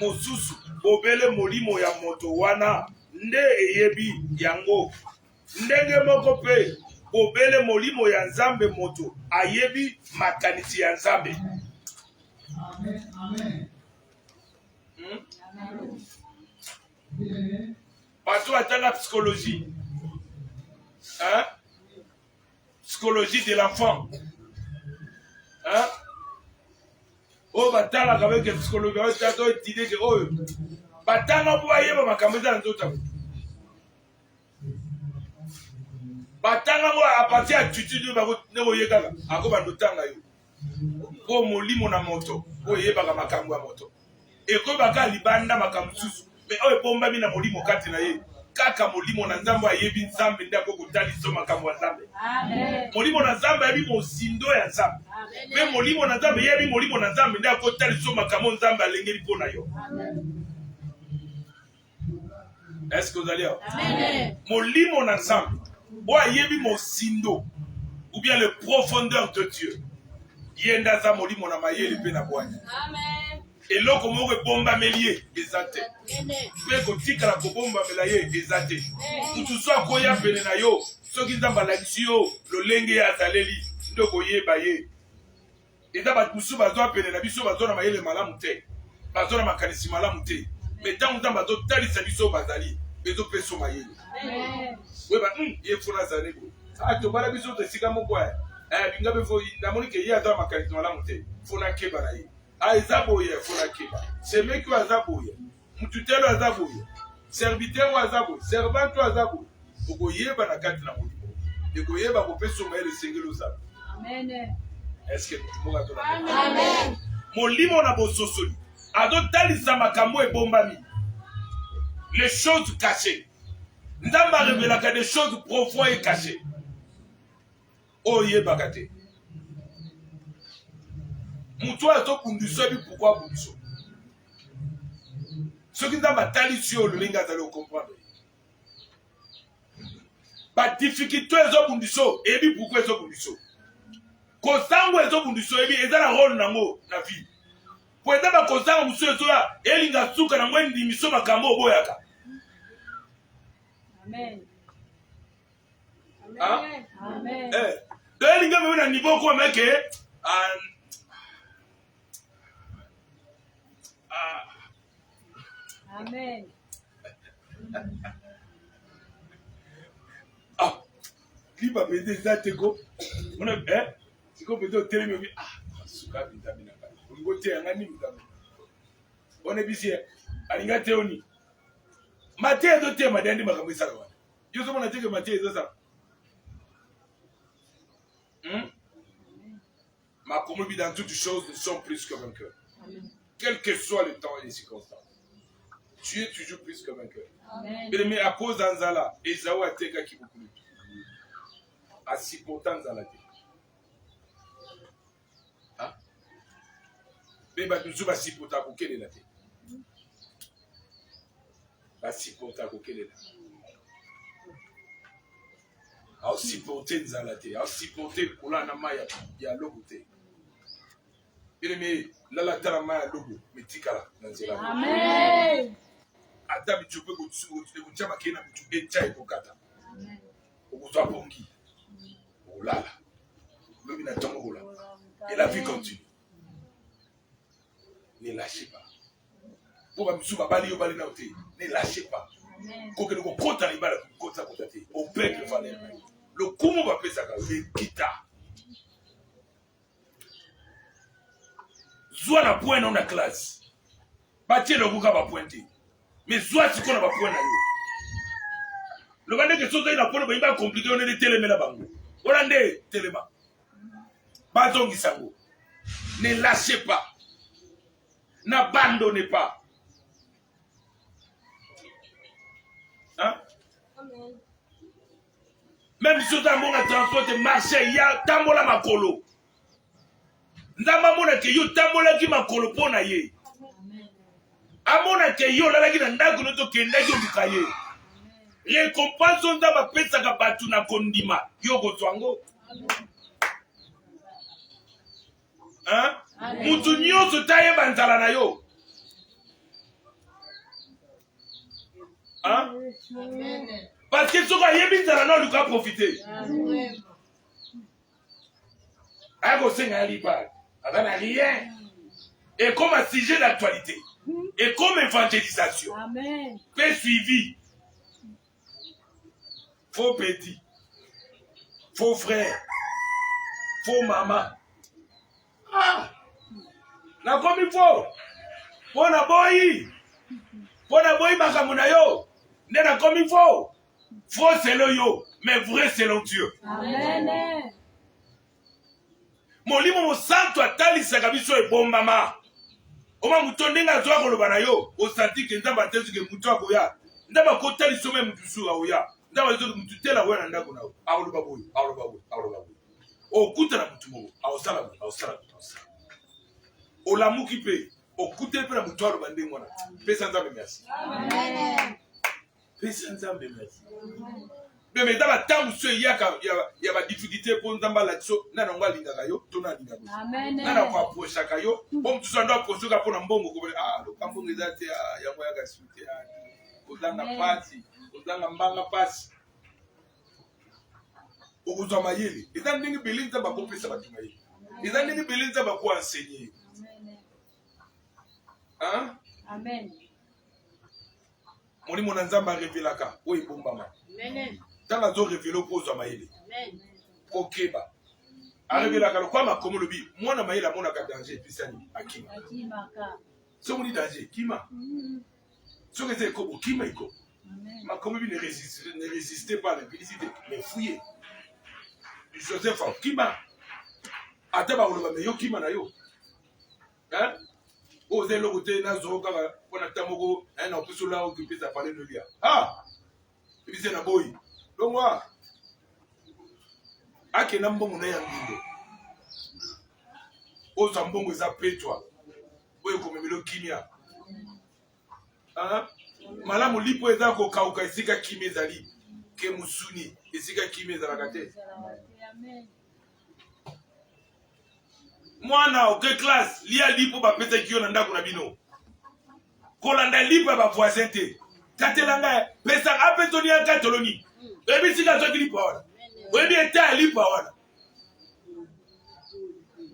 Mosusu obele molimo ya moto wana nde eyebi yango. Ndenge moko pe obele molimo ya Nzambe moto ayebi makanisi ya Nzambe. Amen. Parce que la psychologie. Hein? Psychologie de l'enfant. Hein? Oh, batala avec la psychologie. Oh, t'as dit que oh, batala voyez ma caméra dans d'autres. Batala à partir de tutu de ma neoyega. Ako bandotanga yo. Oh, molimo na moto. Oh, yeba makambo ya moto. Et ko baka libanda makambo susu. Mais oh, bomba mi na molimo kati na ye. Kaka molimo na Nzambe ayebi Nzambe ndako kutaliso makambo ya Nzambe. Amen. Molimo na Nzambe ayebi mosindo ya Nzambe. Amen. Mais molimo na Nzambe ayebi molimo na Nzambe ndako kutaliso makambo Nzambe alengeli pona yo. Amen. Est-ce que vous allez? Amen. Molimo na Nzambe o ayebi mosindo ou bien le profondeur de Dieu. Yenda za molimo na mayeli pe na bwanya. Amen. Et là, comme on bomba melie, ezate. Mais quand tu as la bomba melaye, ezate. Ou tout soit koya benenayo, ceux qui ont balaxio, le lenge ya zaleli, ne koye baye. Et d'abord tout ça bazo benenabiso bazo na mayele malamute, bazo na makanisi malamute. Mais tant on bazo tali sabiso bazali, bezo peso mayele. Oui bah il faut la zanego. Ah tu bala biso de sigamo quoi? Binga befo na monike ya za makanisi malamute. Fona keba na ye. Azaboye fona kiba. C'est mec qui azaboye. Mututelo azaboye. Serviteur azaboye. Servant azaboye. Ogoyeba na kati na molimo. Ogoyeba ko peso maele sengelo za. Amen. Est-ce que tout le monde a Amen. Molimo na bososoli. Ado talisa makambo e bombami. Les choses cachées. Ndamba révélaka des choses profondes et cachées. Oyeba kate. Moutou a tout bundiso et pourquoi bundiso? Ceux qui n'ont pas tali sur le linga d'aller comprendre. Pas difficulté les bundiso et puis pourquoi les bundiso? Kosango les bundiso et puis ils ont un rôle dans la vie. Pour être dans kosango muso les là et linga suka na mwendi miso makambo boyaka. Amen. Amen. Amen. Eh, linga me na niveau quoi mec Amen. Ah, qui va m'aider ça teko? On a c'est qu'on peut te dire mais suka vitamine ba. On go te ngani vitamine. On est busy. Alinga teoni. Maté do te madandi makambo isala wana. Yo so mona teke maté ça. Ma communauté dans toutes choses nous sommes plus que vainqueurs. Quel que soit le temps et les circonstances. Tu es toujours plus que vainqueur. Mais à cause d'Anzala, Esaou a été qui beaucoup. À si pourtant Anzala. Hein? Mais nous sommes à si pourtant pour quelle est la tête? supporter à Kokelela. A supporter Nzalate, a supporter Koulana Maya, ya logo te. Bien-aimé, là la tala Maya logo, mais tikala Nzela. Amen. Ata bichupe kuchama kena bichupe chai kokata. Okuzwa pongi. Olala. Lobi na tongo ola. Et la vie continue. Ne lâchez pas. Pour Msuba Bali Bali Naote, ne lâchez pas. Quand on compte à l'ibala, on compte à côté. Au peuple valeur. Le comment va faire ça? Le kita. Soit la pointe dans la classe. Bâtir le bouga va pointer. Mais soit si on a pas point là. Le gars que sauter la pointe, il va compliquer. On est des télémés là-bas. On a des télémés. Bazon Gisango. Ne lâchez pas. N'abandonnez pas. Hein? Amen. Même si tu as un transport de marché, il y a Tamola Makolo. Ndama mona ke yo Tamola ki Makolo pona ye. Amona ke yo la ki ndago no to kenda yo bukaye. Récompense ndaba pesa ka batu na kondima. Yo go twango. Hein? Mutu nyonso taye banzala na yo. Hein? Parce que ce qu'il y a non, il faut profiter. Rien. Et comme un sujet d'actualité, et comme évangélisation, fait suivi, faux petit, faux frère, faux maman. Ah! Na comme il faut. Pour la boy, Bakamunayo, n'est comme il faut. Faux c'est le yo, mais vrai c'est le Dieu. Amen. Molimo mo santo atali sakabiso e bombama. Oma mutondenga zwa koloba na yo, osanti ke ndamba tezu ke mutu akoya. Ndamba kotali some mutusu aoya. Ndamba zo mututela wena ndako na. Awoloba boy. Okuta na mutu mo, awosala. Olamuki pe, okute pe na mutu aloba ndengwana. Pesa nzambe merci. Amen. Pesa nzambe merci. Mais dans temps où il y a des difficultés pour nous dans l'action, na nonga lingaka yo, tona lingaka. Amen. Na kwa approcher kayo, bon tu sois approcher ka pona mbongo ko lo kambongo ezate ya moya ka suite ya. Ozanga pati, ozanga mbanga pasi. Okuzwa mayele. Eza ndingi belinza ba kopesa ba mayele. Eza ndingi belinza ba ko enseigner. Hein? Amen. Moni mona nzamba revelaka, o ibombama. Amen. Dans la zone révélée pour Zamaïli. Amen. Kokeba. Révélaka le quoi ma comme le bi. Moi na maïla mon aka danger puis ça ni akima. Ce qu'on dit danger kima. Ce que c'est comme kima iko. Ma comme bi ne résistait pas à l'impudicité mais fouillé. Joseph kima. Ataba on va yo kima na yo. Hein? Oser le côté na zo kaka on a tamoko un en plus là occupé ça parler de lui. Ah! Et puis c'est na boy. Donc moi, ake na mbongo na ya mbindo. Oza mbongo za petwa. Oyo komemelo kimia. Ah, malamu lipo eza ko kauka isika kimia zali. Ke musuni isika kimia za rakate. Mwana oke class lia lipo ba pesa kio na ndako na bino. Kolanda lipo ba voisin te. Katelanga pesa apetoni ya katoloni. Ebi sika zo kili pawana. Webi eta lipa wana.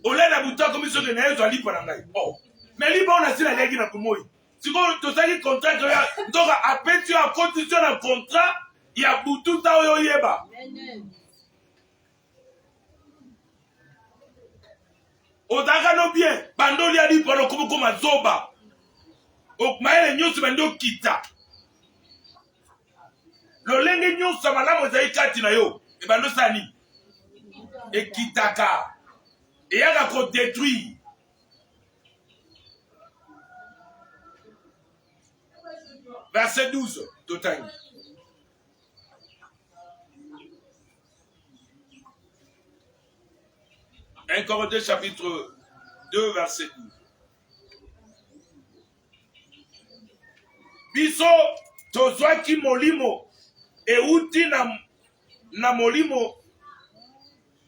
Ole na buta komiso ke na yezo lipa na ngai. Oh. Mais lipa ona sila legi na kumoi. Siko to saki contrat ya ndoka apeti ya condition na contrat ya butu ta oyo yeba. Odaka no bien, bandoli ya lipa no kumu kuma zoba. Okmaele nyosu bando kita. Lolenge nyonso malamu ezali kati na yo ebando sani ekitaka eyaka kodétruire. Verset 12 totangi. Un Corinthiens chapitre 2 verset 12. Biso tozwaki molimo euti na molimo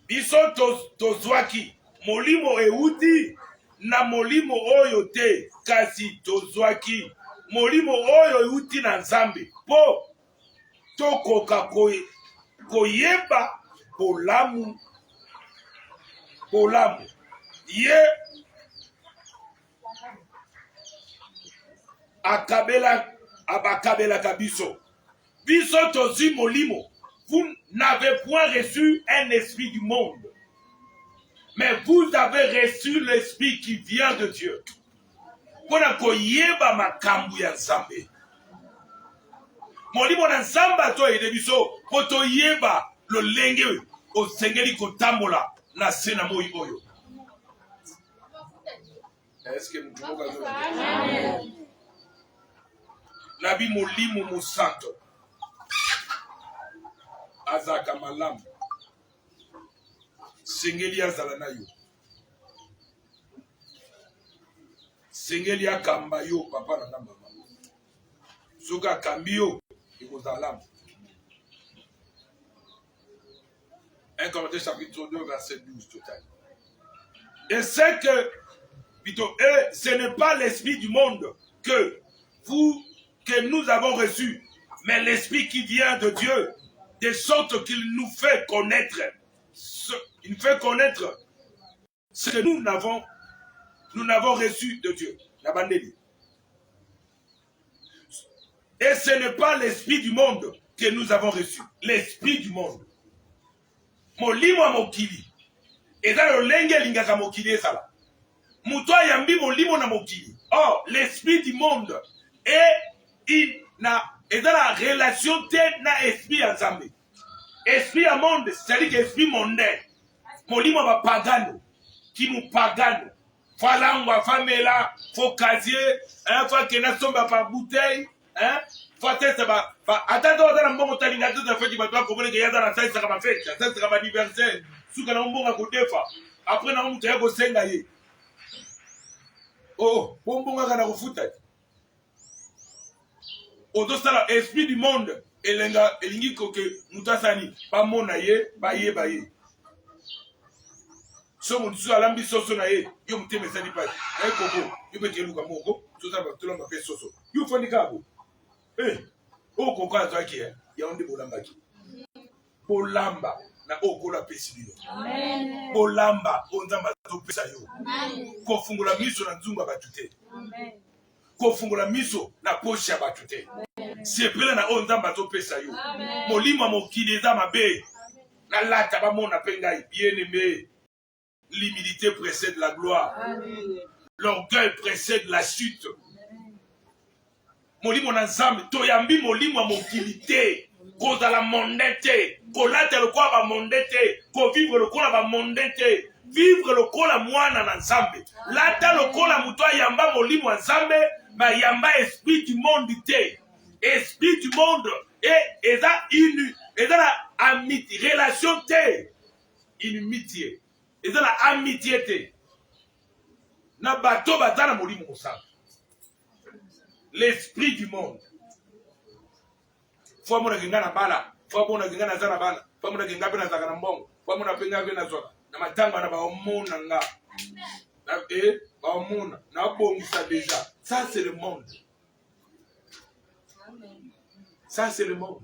biso tozwaki molimo euti na molimo oyo te kasi tozwaki molimo oyo euti na Nzambe po tokoka koyeba bolamu ye abakabelaka biso tozwi molimo. Vous n'avez point reçu un esprit du monde, mais vous avez reçu l'esprit qui vient de Dieu. Pona koyeba makambu ya Nzambe. Molimo na Nzambe to ede biso po toyeba lolenge osengeli kotambola na sena moi oyo. Est-ce que nous Amen. Nabi molimo musanto azaka malamu sengeli azala na yo, sengeli akamba yo papa na mama soka akambi yo ikozalamu. 1 Corinthiens chapitre 2 verset 12 total. Et c'est que ce n'est pas l'esprit du monde que nous avons reçu, mais l'esprit qui vient de Dieu, de sorte qu'il nous fait connaître, ce que nous n'avons reçu de Dieu. Et ce n'est pas l'esprit du monde que nous avons reçu, l'esprit du monde. Molimo mokili, eza lolenge lingaka mokili ezala. Muto yambi molimo na mokili. Or, l'esprit du monde est la relation telle na esprit à Nzambe. Esprit à monde, c'est-à-dire que esprit mondain. Molimo ba pagano, qui nous pagano. Falangwa, famela, faut casier, faut que na somba par bouteille, faut tester ba attends na mbongo talinga tout à fait qui va toi comprendre que yaza na sai saka ba fête, ça saka ba anniversaire, suka na mbongo ko defa. Après na mbongo ya ko senga ye. Oh, mbongo kana kufuta. Odosala esprit du monde elingi koke mutasani ba mona ye ba ye. So mon dieu alambi soso na ye yo muteme sani pa. Koko, yo bete luka moko, sosa ba tolamba pe soso. Yo fondika bo. Koko azaki ya onde bolambaki. Bolamba na okola pesibino. Amen. Bolamba onzamba to pesa yo. Amen. Ko fungula miso na nzunga batute. Amen. Ko fungula miso na poche ya batute. Sepela na onzamba to pesa yo. Amen. Molimo mokili eza mabe. Na lata ba mona penga bien-aimé. L'humilité précède la gloire. Amen. L'orgueil précède la chute. Molimo na Nzambe toyambi molimo mokilité. Koza la mondete, kolate le kwa ba mondete, ko vivre le kola ba mondete, vivre le kola mwana na Nzambe. Lata le kola mutwa yamba molimo Nzambe, ba yamba esprit du monde te. Esprit du monde et la amitié, relation te, inimitié. Et la amitié te. Na bato batana molimo Nzambe. L'esprit du monde. Faut mon gingana bala, faut mon gingana zana bala, faut mon gingabe na zakana mbongo, faut mon pengabe na zoka. Na matanga na ba omona nga. Na ba omona, na bongisa déjà. Ça c'est le monde. Ça c'est le monde.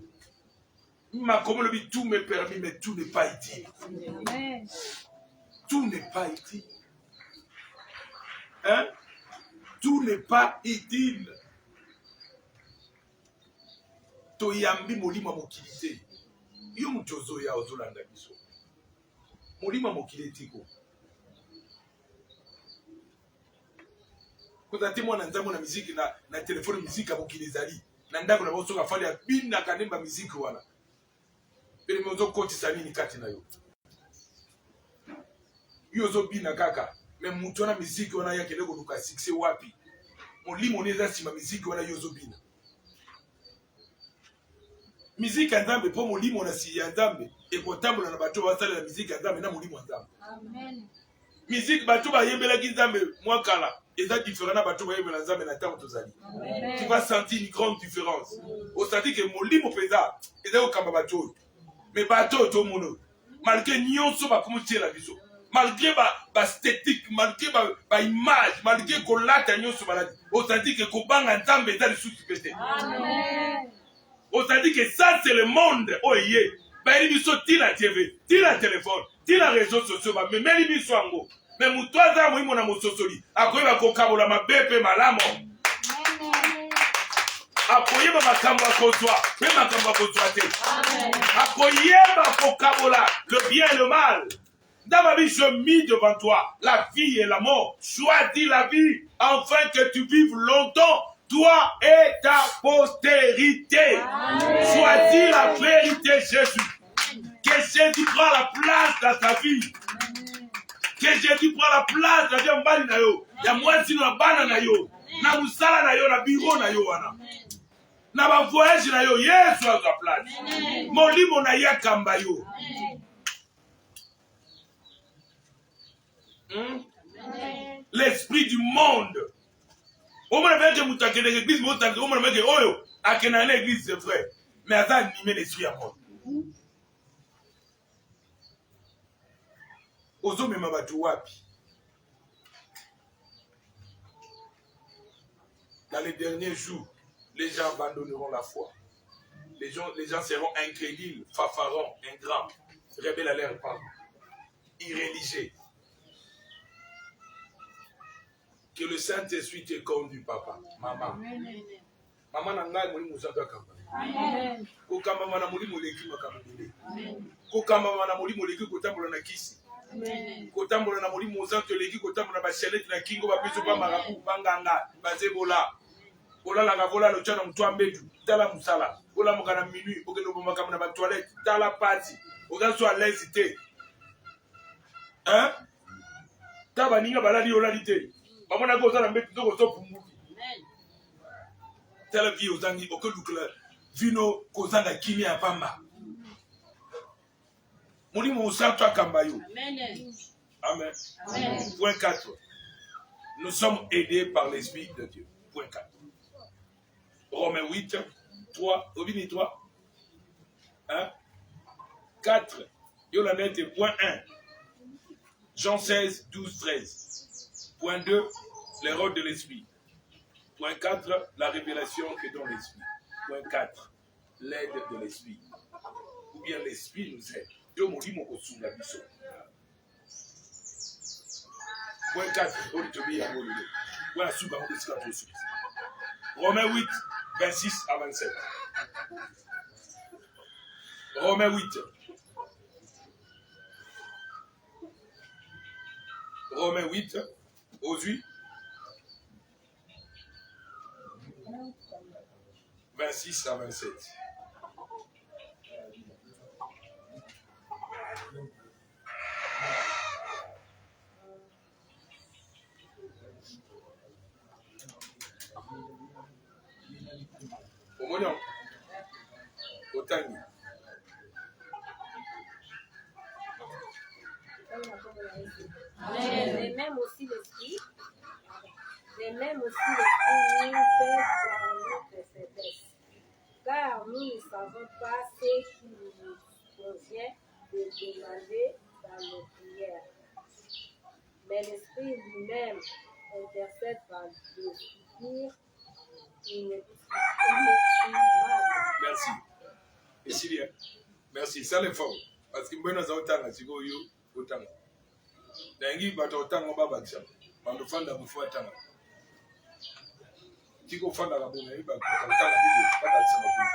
Ma comme le dit tout me permis mais tout n'est pas utile. Amen. Tout n'est pas utile. Hein? Tout n'est pas utile. Toyambi molima mokilité. Yo mutozo ya ozolanda biso. Molima mokilité ko. Kota temo na nzambo na muziki na telefone muziki mokilizali. Na ndako na bosoka fali ya binda kanemba muziki wana. Pele mozo koti sanini kati na yo. Yo zo bina kaka. Me muto na muziki wana yake lego luka 6 wapi. Molimo neza sima muziki wana yo zo bina. Musique ya Nzambe po molimo na si ya Nzambe ekotambola na bato basala na musique ya Nzambe na molimo ya Nzambe. Amen. musique bato bayembelaki nzambe mwa kala eza différent na bato bayembela nzambe na ntango tozali. Tu vas sentir une grande différence. Osadi ke molimo mpenza eza kokamba bato oyo mais bato oyo tomona oyo malgré nyonso bakomotiela biso malgré bastétique malgré baimage malgré kolata nyonso balati osadi ke kobanga nzambe eza lisusu mpe te. Osadi ke ça c'est le monde oyo ye bayeli biso tina tv tina téléphone tina réseaux sociaux bamemeli biso yango me moto aza moyimo na mososoli akoyeba kokabola mabe mpe malamu akoyeba makambo akozwa mpe makambo akozwa te akoyeba kokabola le bien et le mal. Dans biso mis devant toi la vie et la mort. Choisis la vie afin que tu vives longtemps, toi et ta postérité. Choisis la vérité, Jésus. Que Jésus prend la place dans ta vie. Que Jésus prend la place dans ta mbali na yo. Ya mwasi na bana na yo. Na musala na yo, na biro na yo wana. Na ba voyage na yo, Yesu a sa place. Molimo na yakamba yo. L'esprit du monde. On m'a dit que vous avez l'église, on m'a dit que à quelle l'église c'est vrai. Mais à ça, animer l'esprit à moi. Aux hommes, ma batouapi. Dans les derniers jours, les gens abandonneront la foi. Les gens seront incrédules, fanfarons, ingrats, rebelles à leur part, irréligieux. Que le Saint-Esprit te conduise, papa, maman. Maman n'a pas de moussaka kamba. Kokamba mana muli moleki makamudele. Kokamba mana muli moleki kotambola na kisi. Kotambola na muli mozanto leki kotambola ba chelette na kingo ba biso ba marabu banganga bazebola. Ola la gavola lo tchana mtu ambedu. Tala musala. Ola mokana minuit okeno bomba kama na ba toilette. Tala party. Ogaso à l'incité. Hein? Taba ninga baladi olalite. Maman a gosé la mettre dans le top. Telle vie aux années, au que vino kozanga kimi à Pamba. Moni mon sang toi Kambayo. Amen. Point 4. Nous sommes aidés par l'Esprit de Dieu. Point 4. Romains 8, 3. Obini 3. 1. 4. Yolanette, point 1. Jean 16, 12, 13. Point 2, les rôles de l'esprit. Point 4, la révélation que donne l'esprit. Point 4, l'aide de l'esprit. Ou bien l'esprit nous aide. Point 4, Romains 8, 26 à 27. Romains 8. Romains 8. Aujourd'hui, 26 à 27. Au moment au Tangi. Et même aussi l'esprit. Et même aussi l'esprit nous fait dans notre faiblesse. Car nous ne savons pas ce qui nous convient de demander dans nos prières. Mais l'esprit lui-même intercède par le soupir inexprimable. Merci. Et si bien. Merci. Ça l'effort. Parce que moi, nous avons autant, si vous avez autant. Dangi bata otanga babakisa bando fanda bufuatanga tiko fanda la bona iba bata otanga biso babakisa makuna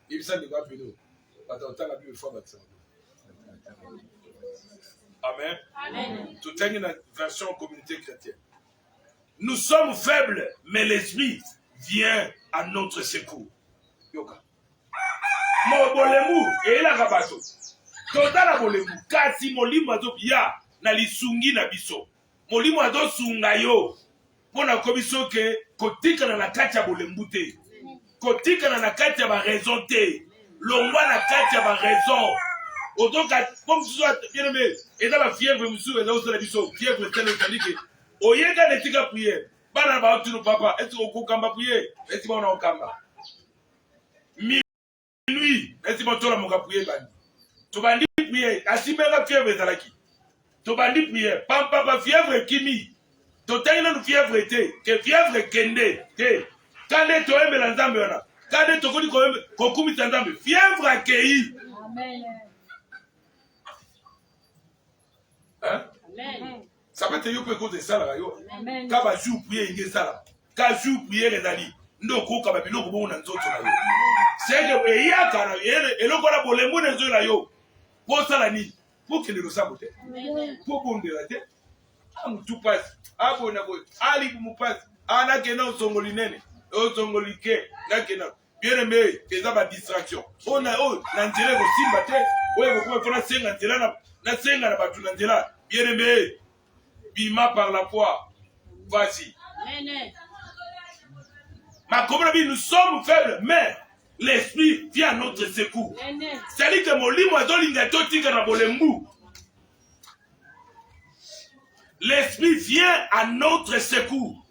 ibisa ndi bapelo bata otanga biso babakisa. Amen. Amen. Tout est une version communauté chrétienne. Nous sommes faibles, mais l'esprit vient à notre secours. Yoka. Mo bolemu e la kabato. Totala bolemu kasi molimo azobia na lisungi na biso. Molimo azosunga yo. Pona ko biso ke kotikana na kati ya bolembu te. Kotikana na kati ya ba raison te. Longwa na kati ya ba raison. otoka comme tu sois bien aimé et dans la fièvre monsieur et dans la biso fièvre telle tandis que oyeka netika prière bana ba tu papa est-ce qu'on kamba prière est-ce qu'on a kamba minuit est-ce qu'on tola moka prière bandi to bandi prière asimela fièvre zalaki to bandi prière papa fièvre kimi to taina no fièvre était que fièvre kende te kande to emela nzambe wana kande to kodi ko kumita nzambe fièvre akei amen. Hein? Amen. Ça peut être que cause de ça là yo. Amen. Ka ba jour prier nge ça. Ka jour prier les ali. Ndoko ka ba biloko bo na nzoto na yo. C'est que e ya kana e lo kona bolembo na nzoto na yo. Po sala ni. Po ke le sabote. Amen. Po bonde la te. Am tu passe. Abo na bo. Ali mu passe. Ana ke na zongoli nene. O zongoli ke na ke na. Bien aimé, c'est ba distraction. On a na nzela ko simba te. Oye ko fona senga nzela na senga na batu na nzela. Bien aimé, bima par la foi. Vas-y. Ma commune, nous sommes faibles, mais l'esprit vient à notre secours. C'est-à-dire que mon lit, moi, l'esprit vient à notre secours.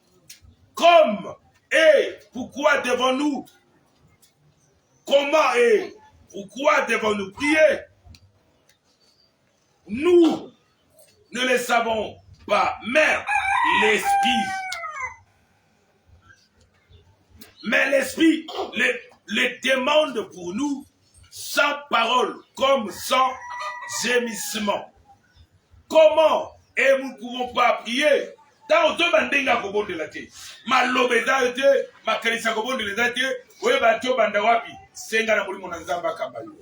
Comme et pourquoi devons-nous? Comment et pourquoi devons-nous prier? Nous ne le savons pas, mais l'esprit les demande pour nous sans parole, comme sans gémissement. Comment et nous ne pouvons pas prier? Dans deux bandenga kobonde la te, ma lobeda te, ma kalisa kobonde la te, oye bato bandawapi, senga na molimo na nzamba kabayo.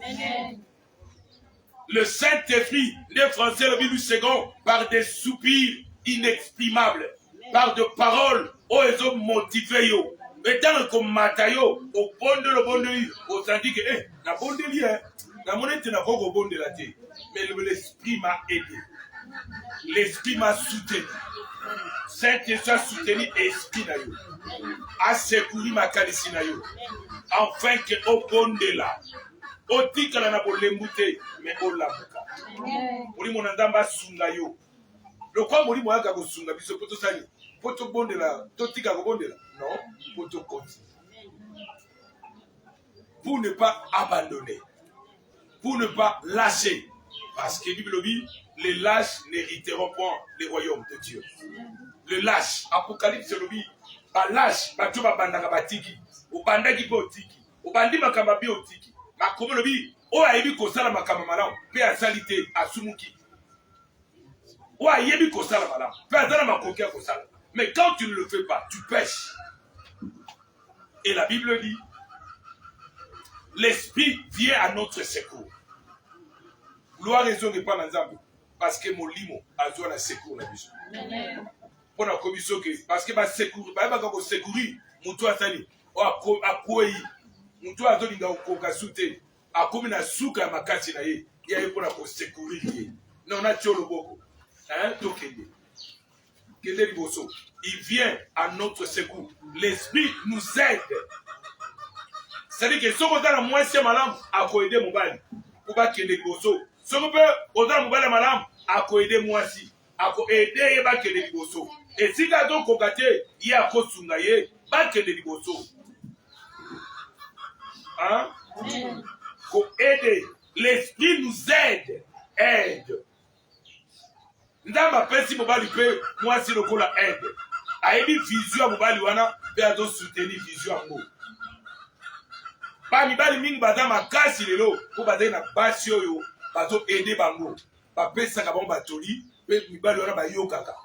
Le Saint-Esprit, les Français, le Bible second, par des soupirs inexprimables, par des paroles, oh, ils ont motivé, yo. Et dans le comatayo, au bon de le bon de lui, au senti que, la bonne de lui, la monnaie n'a pas au bon de la terre. Mais l'esprit m'a aidé. L'esprit m'a soutenu. Saint-Esprit a soutenu l'esprit na yo. A secouru ma kalisi na yo. Enfin que au bon de là. Otika la na bolembute mais olamuka. Muri monandamba sunga yo. Le quoi muri moyaka ko sunga biso poto sali. Poto bondela, totika ko bondela. Non, poto continue. Pour ne pas abandonner. Pour ne pas lâcher. Parce que Bible dit, les lâches n'hériteront point les royaumes de Dieu. Le lâche, Apocalypse le dit, ba lâche, ba tu ba bandaka batiki, ou bandaki botiki, ou bandi makamba biotiki. Ma comme le dit, o ayebi ko sala makamba malamu, pe asalite asumuki. O ayebi ko sala malamu, pe azala makokia ko sala. Mais quand tu ne le fais pas, tu pêches. Et la Bible dit, l'esprit vient à notre secours. Gloire et n'est pas dans Zambie. Parce que mon limo a besoin de secours. Pour la commission, parce que ma secours, il va y secourir, mon toit sali, à quoi mon toit a donné un kokasute, à comme une souka à ma cassina, il y a pour la secourir. Non, on a tué le boko. Hein, tokende. Il vient à notre secours. L'esprit nous aide. C'est-à-dire que si on a la moitié malade, à quoi aider mon bal, pour pas qu'il y ait des gossos. Si on peut, mon bal malade, à quoi aider moi aussi, à quoi aider et pas qu'il y ait des gossos. Et si t'as donc cocaté, il y a quoi sungaye, pas qu'il y ait des gossos. Hein? Pour aider. L'esprit nous aide. Aide. Ndamba pesi mobali pe moi si le kola aide. Ayebi vision mobali wana pe azo soutenir vision ngo. Ba mibali mingi baza makasi lelo ko baza na basi oyo bazo aider bango. Ba pesa ka bon batoli pe mibali wana ba yokaka.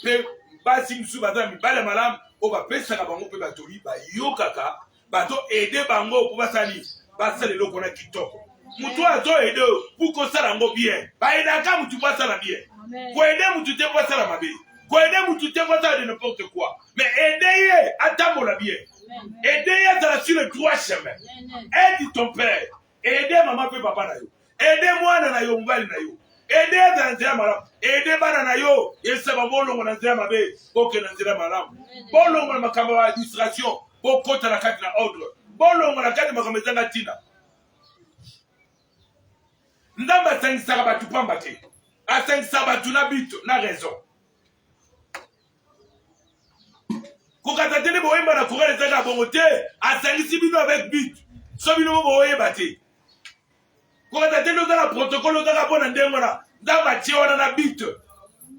Pe basi msu baza mibali malamu o ba pesa ka bango pe batoli ba yokaka bazo aider bango ko basali. Basa lelo kona kitoko. Mutu azo aider pour ko sala ngo bien. Ba edaka mutu basala bien. Pour aider mutu te pas la mabe. Pour aider mutu te pas de n'importe quoi. Mais aider à t'amour bien. Aider à sur le droit chemin. Aide ton père. Aider maman et papa na yo. Aider moi na yo mbali na yo. Aider dans nzira malam. Aider bana na yo. Yesa ba bolongo na nzira mabe. Boke na nzira malam. Bolongo na makamba wa distraction. Bokota na kati na ordre. Bolongo na kati makamezanga tina. Nzambe asangisaka batu pamba te. Asangisaka batu na bito na raison. Kokata tene boyemba na kokale zaka bongo te, asangisi bino avec but. So bino boyeba te. Kokata tene ozala protocole ozaka pona ndengo na Nzambe tie wana na but.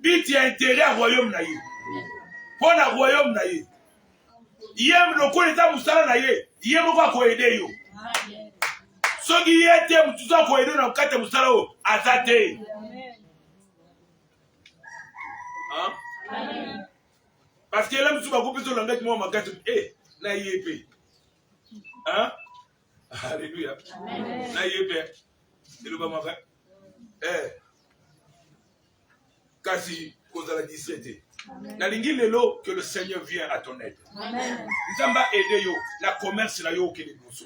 But ya intérêt à royaume na ye. Pona royaume na ye. Yem lokole eza musala na ye, ye moko akoede yo. Soki ye te mutu akoede na kate musala o azate. Hein? Amen. Parce que là, je suis coupé sur l'anglet, moi, je suis na yépe. Hein? Alléluia. Na yépe. C'est le bon frère. Kasi, cause de la 17. Na lingi lelo que le Seigneur vient à ton aide. Nzamba aide yo, la commerce na yo ke libuso.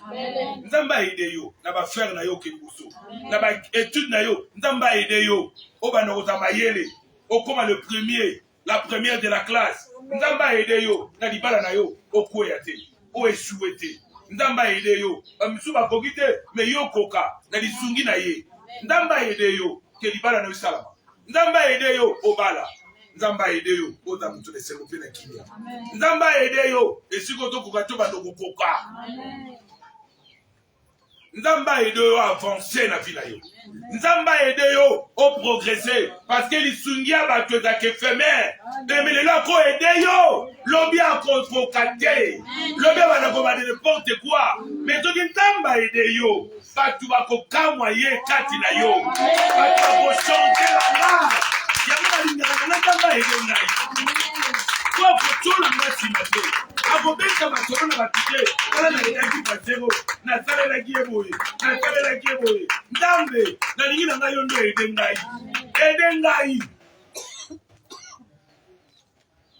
Nzamba aide yo, na ba faire na yo ke libuso. Na ba étude na yo, nzamba aide yo. O ba no za mayele. O comme le premier, la première de la classe. Nzamba aide yo, na libala na yo, o koya te, o échoué te. Nzamba aide yo, misu ba kokite, me yo koka, na lisungi na ye. Nzamba aide yo, ke libala na yo salama. Nzamba aide yo, o bala. Nzamba aide yo, o da mutu de selope na kimia. Nzamba aide yo, esiko to koka to ba no koka. Nzamba aide yo avancer na vie na yo. Nzamba aide yo au progresser parce que lisungia ba to za éphémère. Mais le lako aide yo, lobi a convocaté. Lobi ba na ko ba de n'importe quoi. Mais to nzamba aide yo, ba tu ba ko kamwa ye kati na yo. Ba tu ba ko changer la marche. Ya mwa linga na nzamba aide ngai. Kwa ko tolo ngati mate. Abobeka matoro na batike, kala na yaki patero, na sala na kieboye, na sala na kieboye. Ndambe, na lingi na ngayo ndo edengai. Edengai.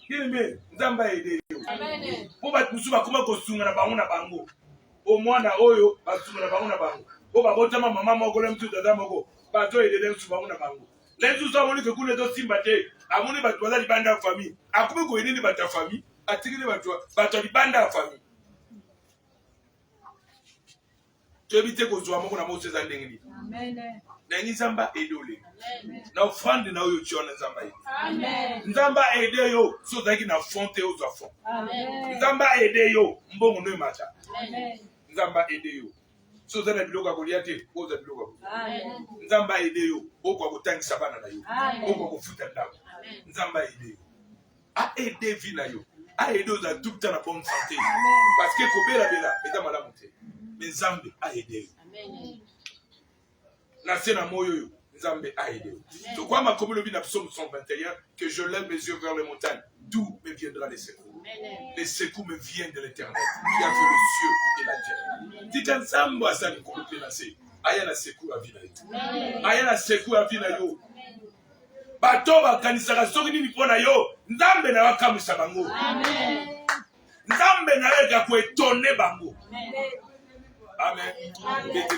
Kime, nzamba ede yo. Amen. Po batusu bakoma kosunga na bango na bango. O mwana oyo basunga na bango na bango. O babota mama moko le mtu dada moko. Bato ede le mtu bango na bango. Lenzu so moni ke kule to simba te. Amoni batu bazali banda famille. Akube ko ede ni bata famille. Atikile bato libanda ya famille. Tu évite ko zwa moko na mose za ndengini. Amen. Na nzamba edole. Na offrande na oyo tiona nzamba ede. Amen. Nzamba ede yo so zaki na fonte o za fond. Amen. Nzamba ede yo mbongo no mata. Amen. Nzamba ede yo so za na biloka koliate o za biloka. Amen. Nzamba ede yo o kwa kutangisa bana na yo. O kwa kufuta ndako. Amen. Nzamba ede yo a ede vi na yo. A aidé aux adultes dans la bonne santé. Parce que Kobela Bela est malade. Mais Nzambe a aidé. Nassé na moyo, Nzambe a aidé. Donc, quoi ma communauté dans Psaume 121, que je lève mes yeux vers les montagnes, d'où me viendra les secours. Les secours me viennent de l'Éternel, qui a fait le ciel et la terre. Dit Nzambe a sa communauté nassé. Aya na secours à vina yo. Aya na secours à vina yo. Bato bakanisaka soki nini pona yo Nzambe na wakamisa bango. Amen. Nzambe na weka ko étonner bango. Amen. Amen.